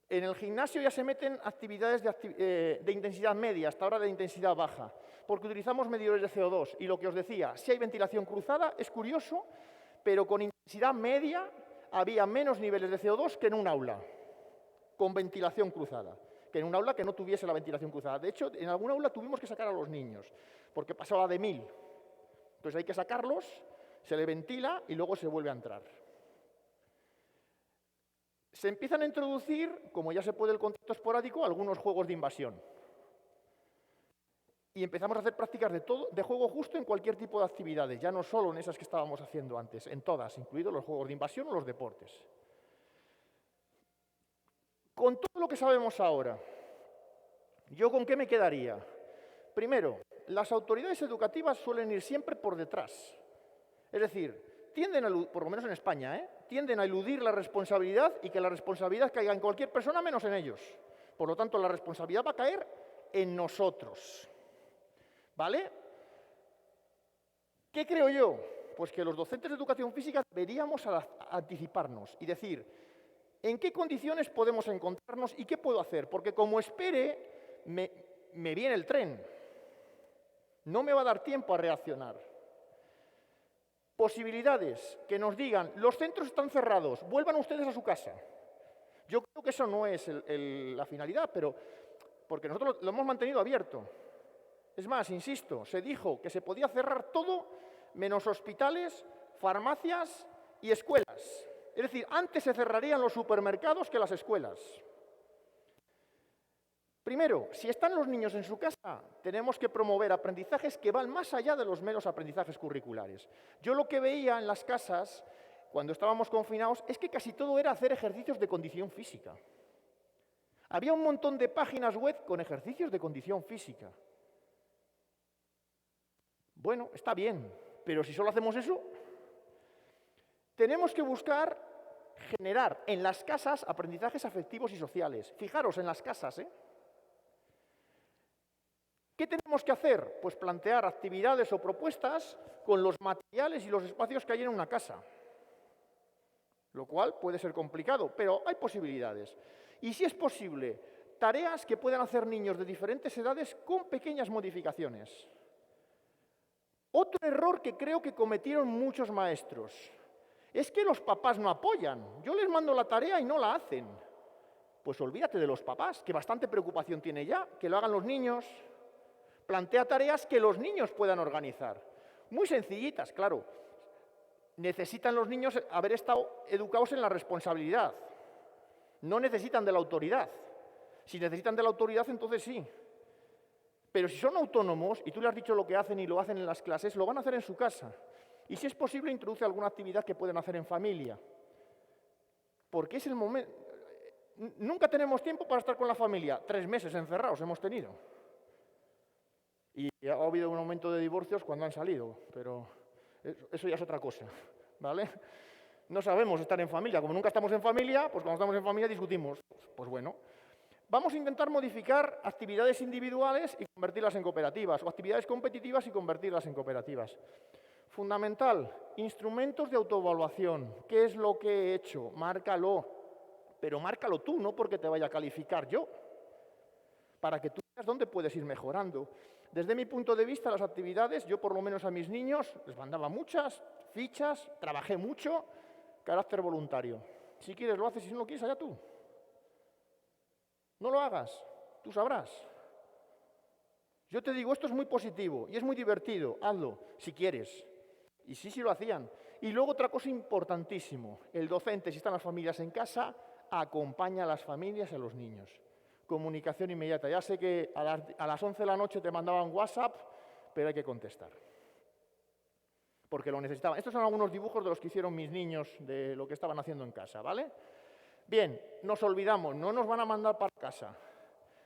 En el gimnasio ya se meten actividades de intensidad media, hasta ahora de intensidad baja, porque utilizamos medidores de CO2. Y lo que os decía, si hay ventilación cruzada, es curioso, pero con intensidad media había menos niveles de CO2 que en un aula, con ventilación cruzada, que en un aula que no tuviese la ventilación cruzada. De hecho, en algún aula tuvimos que sacar a los niños, porque pasaba de 1000. Entonces hay que sacarlos, se le ventila y luego se vuelve a entrar. Se empiezan a introducir, como ya se puede el contacto esporádico, algunos juegos de invasión. Y empezamos a hacer prácticas de juego justo en cualquier tipo de actividades, ya no solo en esas que estábamos haciendo antes, en todas, incluidos los juegos de invasión o los deportes. Con todo lo que sabemos ahora, ¿Yo con qué me quedaría? Primero, las autoridades educativas suelen ir siempre por detrás. Es decir, tienden a, por lo menos en España, tienden a eludir la responsabilidad y que la responsabilidad caiga en cualquier persona menos en ellos. Por lo tanto, la responsabilidad va a caer en nosotros. ¿Vale? ¿Qué creo yo? Pues que los docentes de educación física deberíamos anticiparnos y decir en qué condiciones podemos encontrarnos y qué puedo hacer. Porque como espere, me viene el tren. No me va a dar tiempo a reaccionar. Posibilidades que nos digan, los centros están cerrados, vuelvan ustedes a su casa. Yo creo que eso no es la finalidad, pero porque nosotros lo hemos mantenido abierto. Es más, insisto, se dijo que se podía cerrar todo menos hospitales, farmacias y escuelas. Es decir, antes se cerrarían los supermercados que las escuelas. Primero, si están los niños en su casa, tenemos que promover aprendizajes que van más allá de los meros aprendizajes curriculares. Yo lo que veía en las casas, cuando estábamos confinados, es que casi todo era hacer ejercicios de condición física. Había un montón de páginas web con ejercicios de condición física. Bueno, está bien, pero si solo hacemos eso, tenemos que buscar generar en las casas aprendizajes afectivos y sociales. Fijaros, en las casas, ¿Qué tenemos que hacer? Pues plantear actividades o propuestas con los materiales y los espacios que hay en una casa, lo cual puede ser complicado, pero hay posibilidades. Y si es posible, tareas que puedan hacer niños de diferentes edades con pequeñas modificaciones. Otro error que creo que cometieron muchos maestros es que los papás no apoyan. Yo les mando la tarea y no la hacen. Pues olvídate de los papás, que bastante preocupación tiene ya, que lo hagan los niños. Plantea tareas que los niños puedan organizar. Muy sencillitas, claro. Necesitan los niños haber estado educados en la responsabilidad. No necesitan de la autoridad. Si necesitan de la autoridad, entonces sí. Pero si son autónomos, y tú le has dicho lo que hacen y lo hacen en las clases, lo van a hacer en su casa. Y si es posible, introduce alguna actividad que pueden hacer en familia. Porque es el momento... Nunca tenemos tiempo para estar con la familia. 3 meses encerrados hemos tenido. Y ha habido un aumento de divorcios cuando han salido, pero eso ya es otra cosa, ¿vale? No sabemos estar en familia. Como nunca estamos en familia, pues cuando estamos en familia discutimos. Pues bueno, vamos a intentar modificar actividades individuales y convertirlas en cooperativas, o actividades competitivas y convertirlas en cooperativas. Fundamental, instrumentos de autoevaluación. ¿Qué es lo que he hecho? Márcalo, pero márcalo tú, no porque te vaya a calificar yo, para que tú veas dónde puedes ir mejorando. Desde mi punto de vista, las actividades, yo por lo menos a mis niños les mandaba muchas fichas, trabajé mucho, carácter voluntario. Si quieres lo haces, si no lo quieres, allá tú. No lo hagas, tú sabrás. Yo te digo, esto es muy positivo y es muy divertido, hazlo, si quieres. Y sí lo hacían. Y luego otra cosa importantísimo, el docente, si están las familias en casa, acompaña a las familias y a los niños. Comunicación inmediata. Ya sé que a las 11 de la noche te mandaban WhatsApp, pero hay que contestar. Porque lo necesitaban. Estos son algunos dibujos de los que hicieron mis niños de lo que estaban haciendo en casa, ¿vale? Bien, nos olvidamos, no nos van a mandar para casa.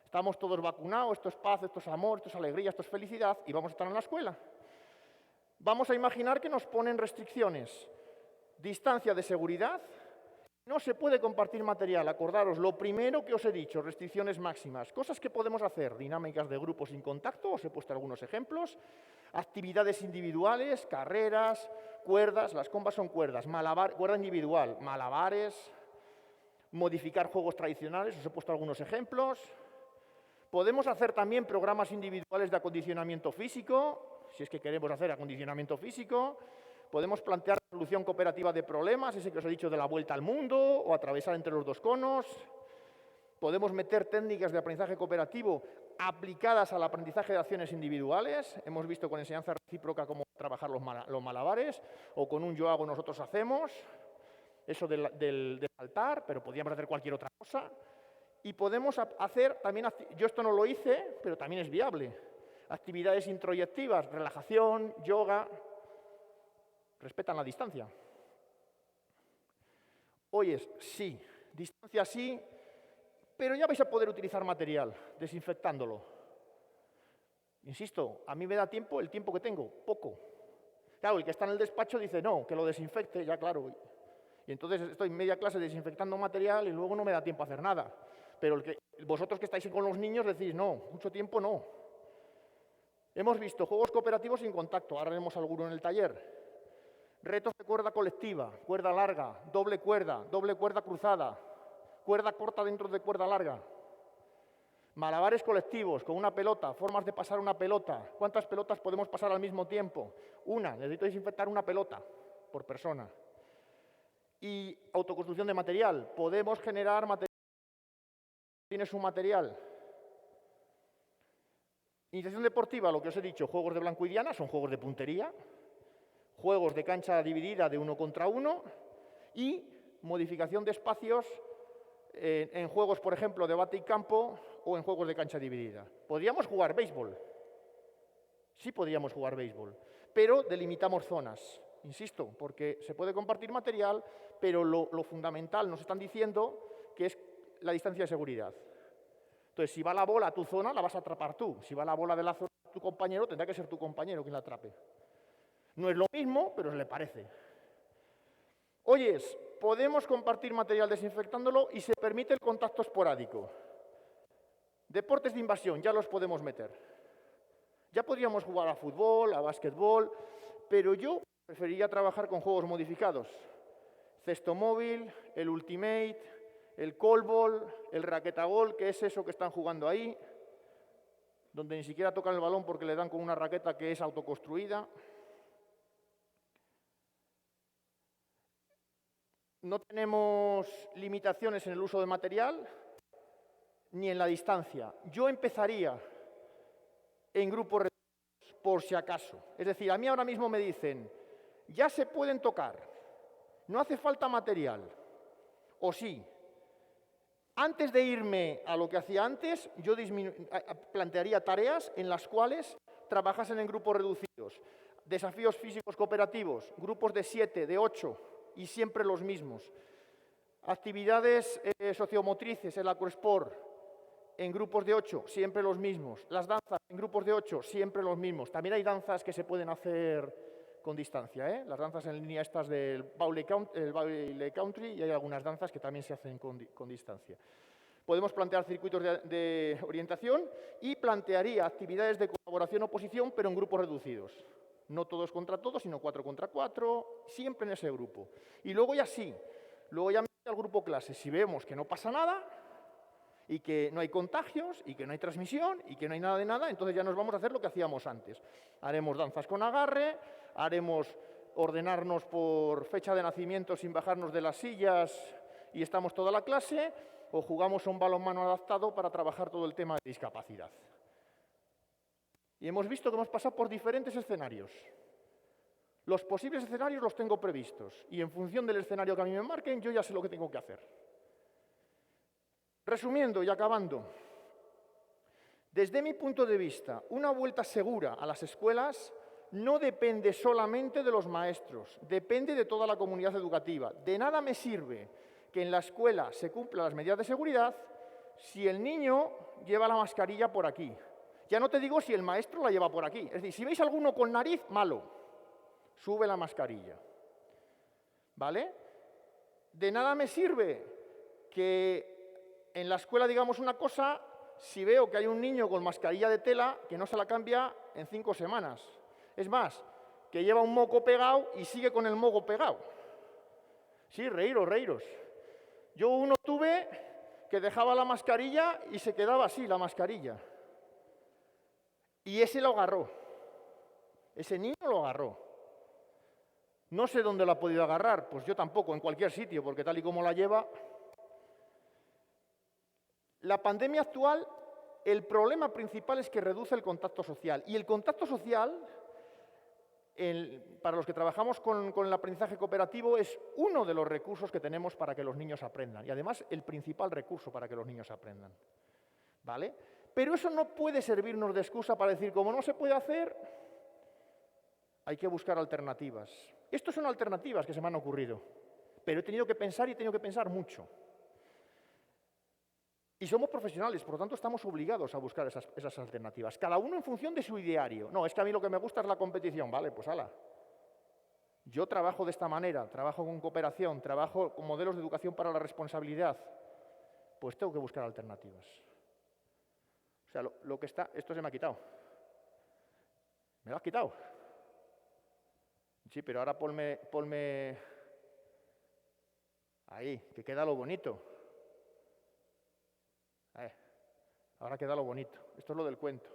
Estamos todos vacunados, esto es paz, esto es amor, esto es alegría, esto es felicidad, y vamos a estar en la escuela. Vamos a imaginar que nos ponen restricciones. Distancia de seguridad. No se puede compartir material, acordaros, lo primero que os he dicho, restricciones máximas. Cosas que podemos hacer, dinámicas de grupo sin contacto, os he puesto algunos ejemplos, actividades individuales, carreras, cuerdas, las compas son cuerdas, cuerda individual, malabares, modificar juegos tradicionales, os he puesto algunos ejemplos. Podemos hacer también programas individuales de acondicionamiento físico, si es que queremos hacer acondicionamiento físico. Podemos plantear solución cooperativa de problemas, ese que os he dicho de la vuelta al mundo, o atravesar entre los 2 conos. Podemos meter técnicas de aprendizaje cooperativo aplicadas al aprendizaje de acciones individuales. Hemos visto con enseñanza recíproca cómo trabajar los malabares, o con un yo hago, nosotros hacemos. Eso del saltar, pero podríamos hacer cualquier otra cosa. Y podemos hacer también, yo esto no lo hice, pero también es viable, actividades introyectivas, relajación, yoga. Respetan la distancia. Oyes, sí, distancia sí, pero ya vais a poder utilizar material desinfectándolo. Insisto, a mí me da tiempo, el tiempo que tengo, poco. Claro, el que está en el despacho dice, no, que lo desinfecte, ya claro. Y entonces estoy media clase desinfectando material y luego no me da tiempo a hacer nada. Pero vosotros que estáis con los niños decís, no, mucho tiempo no. Hemos visto juegos cooperativos sin contacto, ahora haremos alguno en el taller. Retos de cuerda colectiva, cuerda larga, doble cuerda cruzada, cuerda corta dentro de cuerda larga. Malabares colectivos con una pelota, formas de pasar una pelota. ¿Cuántas pelotas podemos pasar al mismo tiempo? Una, necesito desinfectar una pelota por persona. Y autoconstrucción de material. Podemos generar material. Tienes un material. Iniciación deportiva, lo que os he dicho, juegos de blanco y diana, son juegos de puntería. Juegos de cancha dividida de 1 contra 1 y modificación de espacios en juegos, por ejemplo, de bate y campo o en juegos de cancha dividida. ¿Podríamos jugar béisbol? Sí podríamos jugar béisbol, pero delimitamos zonas, insisto, porque se puede compartir material, pero lo fundamental nos están diciendo que es la distancia de seguridad. Entonces, si va la bola a tu zona, la vas a atrapar tú. Si va la bola de la zona de tu compañero, tendrá que ser tu compañero quien la atrape. No es lo mismo, pero se le parece. Oyes, podemos compartir material desinfectándolo y se permite el contacto esporádico. Deportes de invasión, ya los podemos meter. Ya podríamos jugar a fútbol, a básquetbol, pero yo preferiría trabajar con juegos modificados. Cesto móvil, el Ultimate, el Callball, el raquetagol, que es eso que están jugando ahí, donde ni siquiera tocan el balón porque le dan con una raqueta que es autoconstruida. No tenemos limitaciones en el uso de material ni en la distancia. Yo empezaría en grupos reducidos, por si acaso. Es decir, a mí ahora mismo me dicen, ya se pueden tocar, no hace falta material. O sí. Antes de irme a lo que hacía antes, yo plantearía tareas en las cuales trabajasen en grupos reducidos. Desafíos físicos cooperativos, grupos de 7, de 8, y siempre los mismos. Actividades sociomotrices, el acrosport, en grupos de 8, siempre los mismos. Las danzas en grupos de 8, siempre los mismos. También hay danzas que se pueden hacer con distancia, ¿eh? Las danzas en línea estas del Baule Country, y hay algunas danzas que también se hacen con distancia. Podemos plantear circuitos de orientación y plantearía actividades de colaboración-oposición, pero en grupos reducidos. No todos contra todos, sino 4 contra 4, siempre en ese grupo. Y luego ya sí, luego ya al grupo clase. Si vemos que no pasa nada y que no hay contagios y que no hay transmisión y que no hay nada de nada, entonces ya nos vamos a hacer lo que hacíamos antes. Haremos danzas con agarre, haremos ordenarnos por fecha de nacimiento sin bajarnos de las sillas y estamos toda la clase, o jugamos a un balonmano adaptado para trabajar todo el tema de discapacidad. Y hemos visto que hemos pasado por diferentes escenarios. Los posibles escenarios los tengo previstos y en función del escenario que a mí me marquen, yo ya sé lo que tengo que hacer. Resumiendo y acabando, desde mi punto de vista, una vuelta segura a las escuelas no depende solamente de los maestros, depende de toda la comunidad educativa. De nada me sirve que en la escuela se cumplan las medidas de seguridad si el niño lleva la mascarilla por aquí. Ya no te digo si el maestro la lleva por aquí. Es decir, si veis alguno con nariz, malo. Sube la mascarilla. ¿Vale? De nada me sirve que en la escuela digamos una cosa si veo que hay un niño con mascarilla de tela que no se la cambia en 5 semanas. Es más, que lleva un moco pegado y sigue con el moco pegado. Sí, reíros. Yo uno tuve que dejaba la mascarilla y se quedaba así la mascarilla. Y ese lo agarró. Ese niño lo agarró. No sé dónde lo ha podido agarrar, pues yo tampoco, en cualquier sitio, porque tal y como la lleva. La pandemia actual, el problema principal es que reduce el contacto social. Y el contacto social, para los que trabajamos con el aprendizaje cooperativo, es uno de los recursos que tenemos para que los niños aprendan. Y además, el principal recurso para que los niños aprendan. ¿Vale? Pero eso no puede servirnos de excusa para decir, como no se puede hacer, hay que buscar alternativas. Estas son alternativas que se me han ocurrido, pero he tenido que pensar y he tenido que pensar mucho. Y somos profesionales, por lo tanto estamos obligados a buscar esas alternativas, cada uno en función de su ideario. No, es que a mí lo que me gusta es la competición, vale, pues ala. Yo trabajo de esta manera, trabajo con cooperación, trabajo con modelos de educación para la responsabilidad, pues tengo que buscar alternativas. O sea, lo que está, esto se me ha quitado. ¿Me lo has quitado? Sí, pero ahora ponme ahí, que queda lo bonito. Ahora queda lo bonito. Esto es lo del cuento.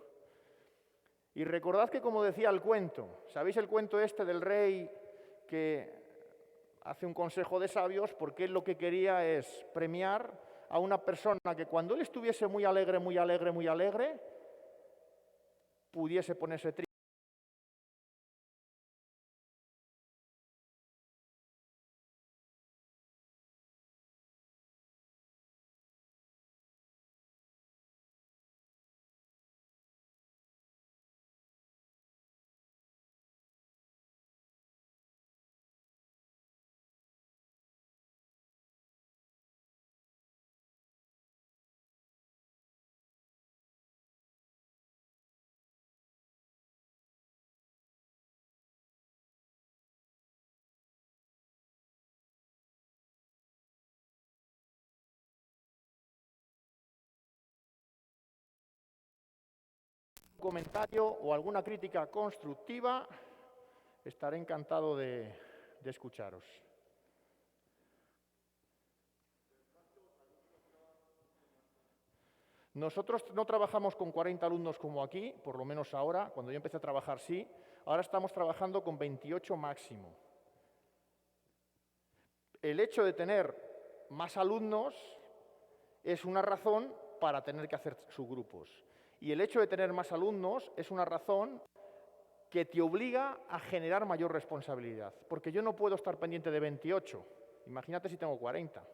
Y recordad que, como decía el cuento, ¿sabéis el cuento este del rey que hace un consejo de sabios? Porque él lo que quería es premiar a una persona que cuando él estuviese muy alegre, pudiese ponerse triste. Comentario o alguna crítica constructiva, estaré encantado de escucharos. Nosotros no trabajamos con 40 alumnos como aquí, por lo menos ahora, cuando yo empecé a trabajar sí, ahora estamos trabajando con 28 máximo. El hecho de tener más alumnos es una razón para tener que hacer subgrupos. Y el hecho de tener más alumnos es una razón que te obliga a generar mayor responsabilidad, porque yo no puedo estar pendiente de 28, imagínate si tengo 40.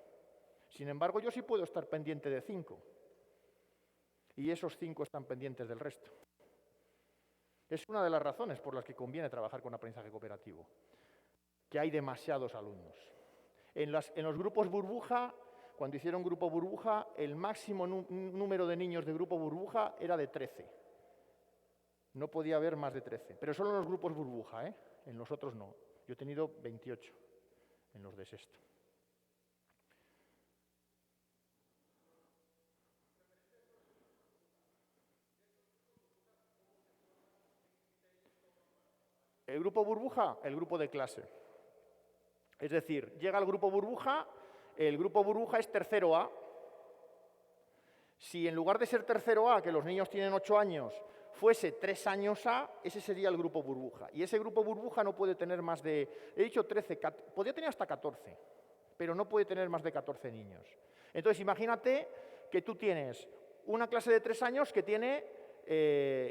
Sin embargo, yo sí puedo estar pendiente de 5, y esos 5 están pendientes del resto. Es una de las razones por las que conviene trabajar con aprendizaje cooperativo, que hay demasiados alumnos. En los grupos burbuja, cuando hicieron grupo burbuja, el máximo número de niños de grupo burbuja era de 13. No podía haber más de 13, pero solo en los grupos burbuja, ¿eh? En los otros no. Yo he tenido 28 en los de sexto. El grupo burbuja, el grupo de clase. Es decir, llega el grupo burbuja es tercero A. Si en lugar de ser tercero A, que los niños tienen 8 años, fuese 3 años A, ese sería el grupo burbuja. Y ese grupo burbuja no puede tener más de, he dicho 13, podría tener hasta 14, pero no puede tener más de 14 niños. Entonces, imagínate que tú tienes una clase de 3 años que tiene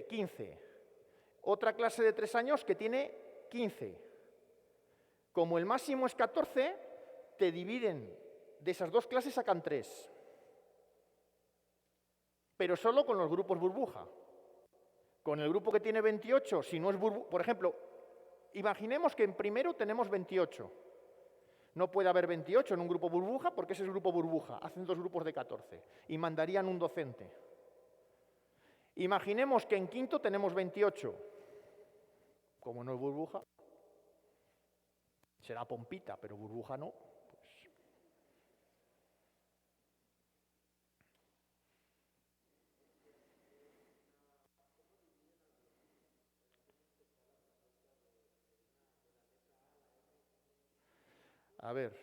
15, otra clase de 3 años que tiene 15. Como el máximo es 14, te dividen, de esas dos clases sacan 3. Pero solo con los grupos burbuja. Con el grupo que tiene 28, si no es burbuja, por ejemplo, imaginemos que en primero tenemos 28. No puede haber 28 en un grupo burbuja porque ese es el grupo burbuja. Hacen 2 grupos de 14 y mandarían un docente. Imaginemos que en quinto tenemos 28. Como no es burbuja, será pompita, pero burbuja no. Pues. A ver,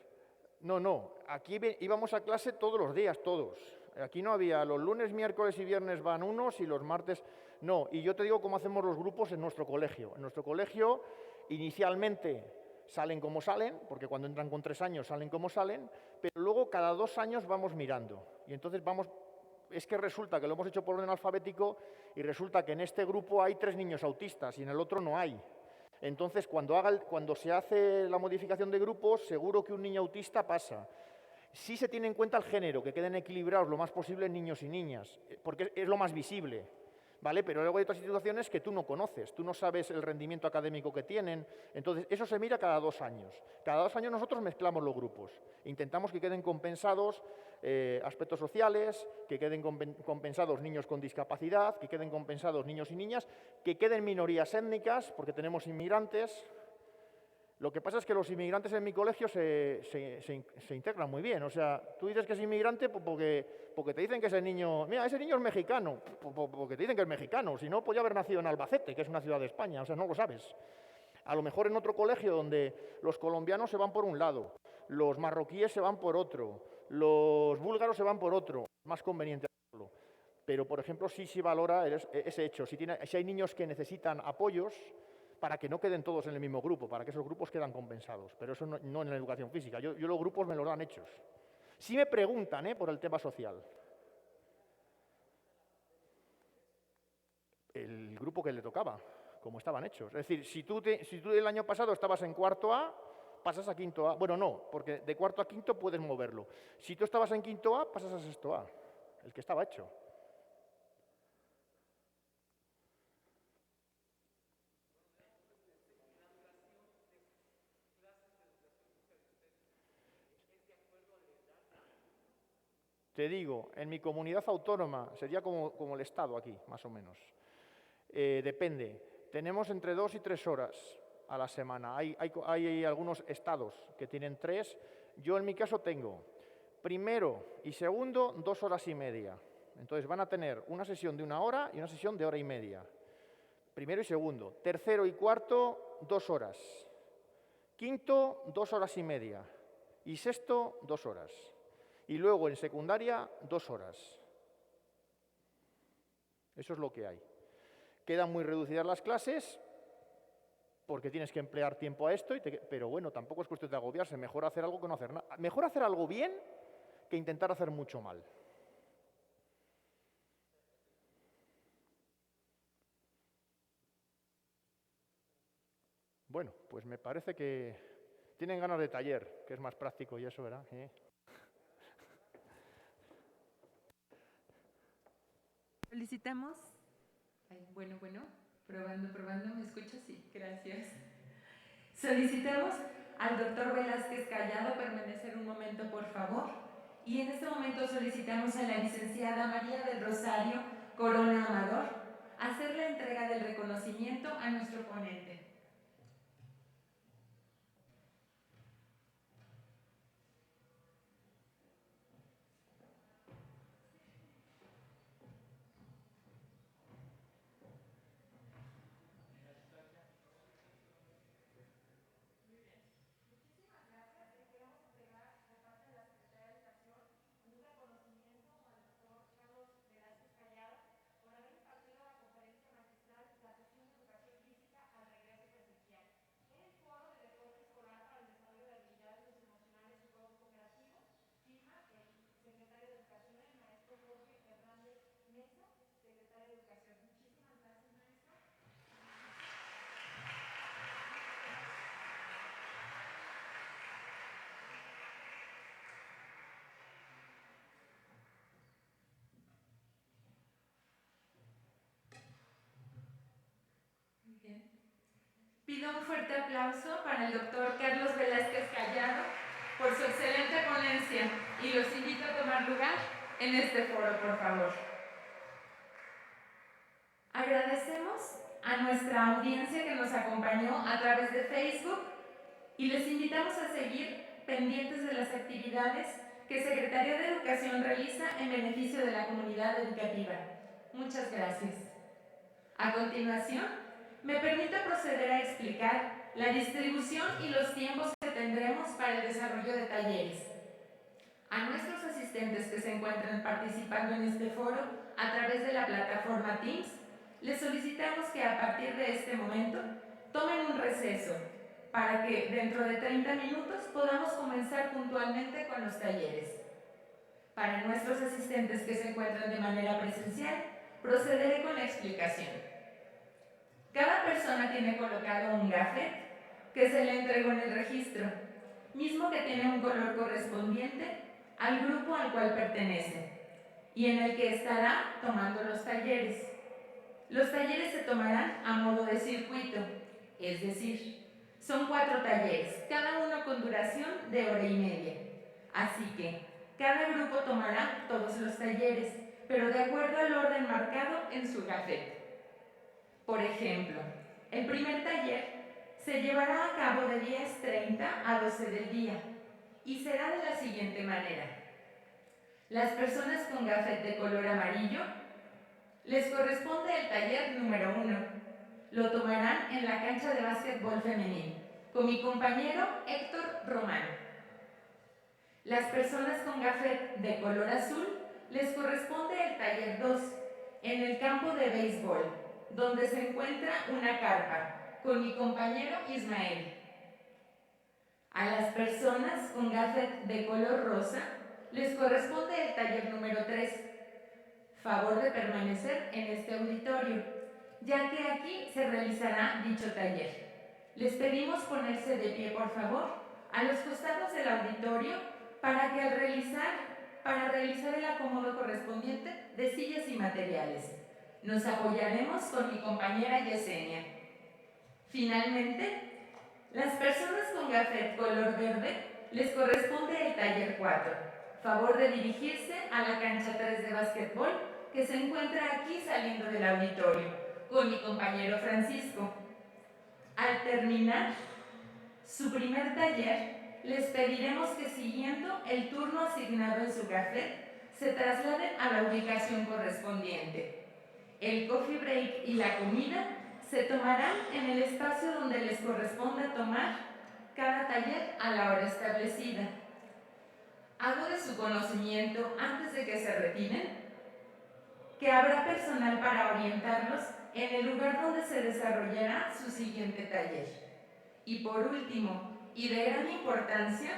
no, aquí íbamos a clase todos los días, todos. Aquí no había, los lunes, miércoles y viernes van unos y los martes no. Y yo te digo cómo hacemos los grupos en nuestro colegio. En nuestro colegio, inicialmente salen como salen, porque cuando entran con 3 años salen como salen, pero luego cada 2 años vamos mirando. Y entonces es que resulta que lo hemos hecho por orden alfabético y resulta que en este grupo hay 3 niños autistas y en el otro no hay. Entonces, cuando se hace la modificación de grupos, seguro que un niño autista pasa. Sí se tiene en cuenta el género, que queden equilibrados lo más posible niños y niñas, porque es lo más visible, ¿vale? Pero luego hay otras situaciones que tú no conoces, tú no sabes el rendimiento académico que tienen, entonces eso se mira cada 2 años. Cada 2 años nosotros mezclamos los grupos, intentamos que queden compensados aspectos sociales, que queden compensados niños con discapacidad, que queden compensados niños y niñas, que queden minorías étnicas, porque tenemos inmigrantes. Lo que pasa es que los inmigrantes en mi colegio se integran muy bien. O sea, tú dices que es inmigrante porque te dicen que ese niño... Mira, ese niño es mexicano, porque te dicen que es mexicano. Si no, podría haber nacido en Albacete, que es una ciudad de España. O sea, no lo sabes. A lo mejor en otro colegio donde los colombianos se van por un lado, los marroquíes se van por otro, los búlgaros se van por otro. Es más conveniente hacerlo. Pero, por ejemplo, sí valora ese hecho. Si hay niños que necesitan apoyos, para que no queden todos en el mismo grupo, para que esos grupos quedan compensados. Pero eso no en la educación física. Yo los grupos me los dan hechos. Sí me preguntan por el tema social. El grupo que le tocaba, como estaban hechos. Es decir, si tú el año pasado estabas en cuarto A, pasas a quinto A. Bueno, no, porque de cuarto a quinto puedes moverlo. Si tú estabas en quinto A, pasas a sexto A, el que estaba hecho. Te digo, en mi comunidad autónoma, sería como el Estado aquí, más o menos. Depende. Tenemos entre 2 y 3 horas a la semana. Hay algunos estados que tienen 3. Yo en mi caso tengo primero y segundo 2 horas y media. Entonces van a tener una sesión de 1 hora y una sesión de 1 hora y media. Primero y segundo. Tercero y cuarto, 2 horas. Quinto, 2 horas y media. Y sexto, 2 horas. Y luego en secundaria, 2 horas. Eso es lo que hay. Quedan muy reducidas las clases porque tienes que emplear tiempo a esto, pero bueno, tampoco es cuestión de agobiarse. Mejor hacer algo que no hacer nada. Mejor hacer algo bien que intentar hacer mucho mal. Bueno, pues me parece que tienen ganas de taller, que es más práctico y eso, ¿verdad? Solicitamos. Bueno, probando, ¿me escuchas? Sí, gracias. Solicitamos al doctor Velázquez Callado permanecer un momento, por favor. Y en este momento solicitamos a la licenciada María del Rosario Corona Amador hacer la entrega del reconocimiento a nuestro ponente. Bien. Pido un fuerte aplauso para el doctor Carlos Velázquez Callado por su excelente ponencia y los invito a tomar lugar en este foro, por favor. Agradecemos a nuestra audiencia que nos acompañó a través de Facebook y les invitamos a seguir pendientes de las actividades que Secretaría de Educación realiza en beneficio de la comunidad educativa. Muchas gracias. A continuación, me permito proceder a explicar la distribución y los tiempos que tendremos para el desarrollo de talleres. A nuestros asistentes que se encuentran participando en este foro a través de la plataforma Teams, les solicitamos que a partir de este momento tomen un receso para que dentro de 30 minutos podamos comenzar puntualmente con los talleres. Para nuestros asistentes que se encuentran de manera presencial, procederé con la explicación. Cada persona tiene colocado un gafet que se le entregó en el registro, mismo que tiene un color correspondiente al grupo al cual pertenece y en el que estará tomando los talleres. Los talleres se tomarán a modo de circuito, es decir, son 4 talleres, cada uno con duración de 1 hora y media. Así que, Cada grupo tomará todos los talleres, pero de acuerdo al orden marcado en su gafete. Por ejemplo, el primer taller se llevará a cabo de 10:30 a 12 del día y será de la siguiente manera. Las personas con gafete de color amarillo les corresponde el taller número 1. Lo tomarán en la cancha de básquetbol femenil con mi compañero Héctor Román. Las personas con gafete de color azul les corresponde el taller 2 en el campo de béisbol, donde se encuentra una carpa con mi compañero Ismael. A las personas con gafete de color rosa les corresponde el taller número 3. Favor de permanecer en este auditorio, ya que aquí se realizará dicho taller. Les pedimos ponerse de pie, por favor, a los costados del auditorio para realizar el acomodo correspondiente de sillas y materiales. Nos apoyaremos con mi compañera Yesenia. Finalmente, las personas con gafete color verde les corresponde el taller 4. Favor de dirigirse a la cancha 3 de básquetbol que se encuentra aquí saliendo del auditorio, con mi compañero Francisco. Al terminar su primer taller, les pediremos que siguiendo el turno asignado en su gafete, se trasladen a la ubicación correspondiente. El coffee break y la comida se tomarán en el espacio donde les corresponda tomar cada taller a la hora establecida. Hago de su conocimiento, antes de que se retiren, que habrá personal para orientarlos en el lugar donde se desarrollará su siguiente taller. Y por último, y de gran importancia,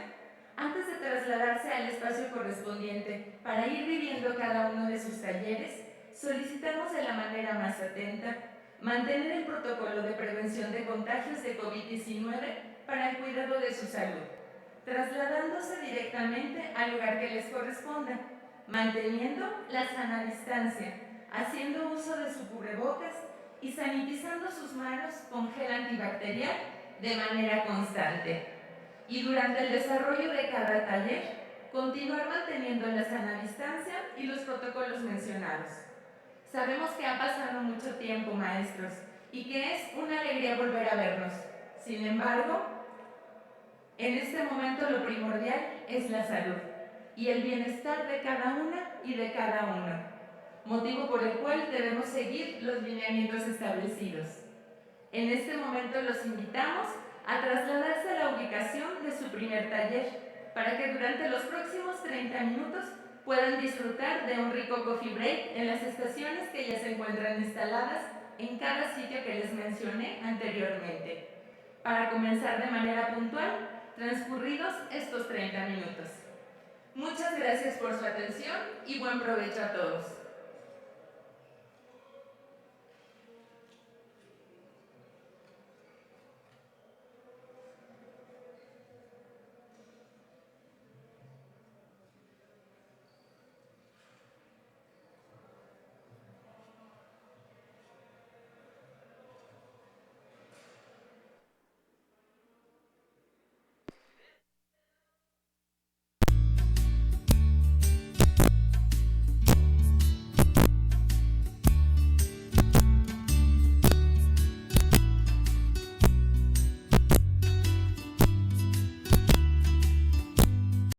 antes de trasladarse al espacio correspondiente para ir viviendo cada uno de sus talleres, solicitamos de la manera más atenta mantener el protocolo de prevención de contagios de COVID-19 para el cuidado de su salud, trasladándose directamente al lugar que les corresponda, manteniendo la sana distancia, haciendo uso de su cubrebocas y sanitizando sus manos con gel antibacterial de manera constante. Y durante el desarrollo de cada taller, continuar manteniendo la sana distancia y los protocolos mencionados. Sabemos que ha pasado mucho tiempo, maestros, y que es una alegría volver a vernos. Sin embargo, en este momento lo primordial es la salud y el bienestar de cada una y de cada uno, motivo por el cual debemos seguir los lineamientos establecidos. En este momento los invitamos a trasladarse a la ubicación de su primer taller para que durante los próximos 30 minutos puedan disfrutar de un rico coffee break en las estaciones que ya se encuentran instaladas en cada sitio que les mencioné anteriormente, para comenzar de manera puntual transcurridos estos 30 minutos. Muchas gracias por su atención y buen provecho a todos.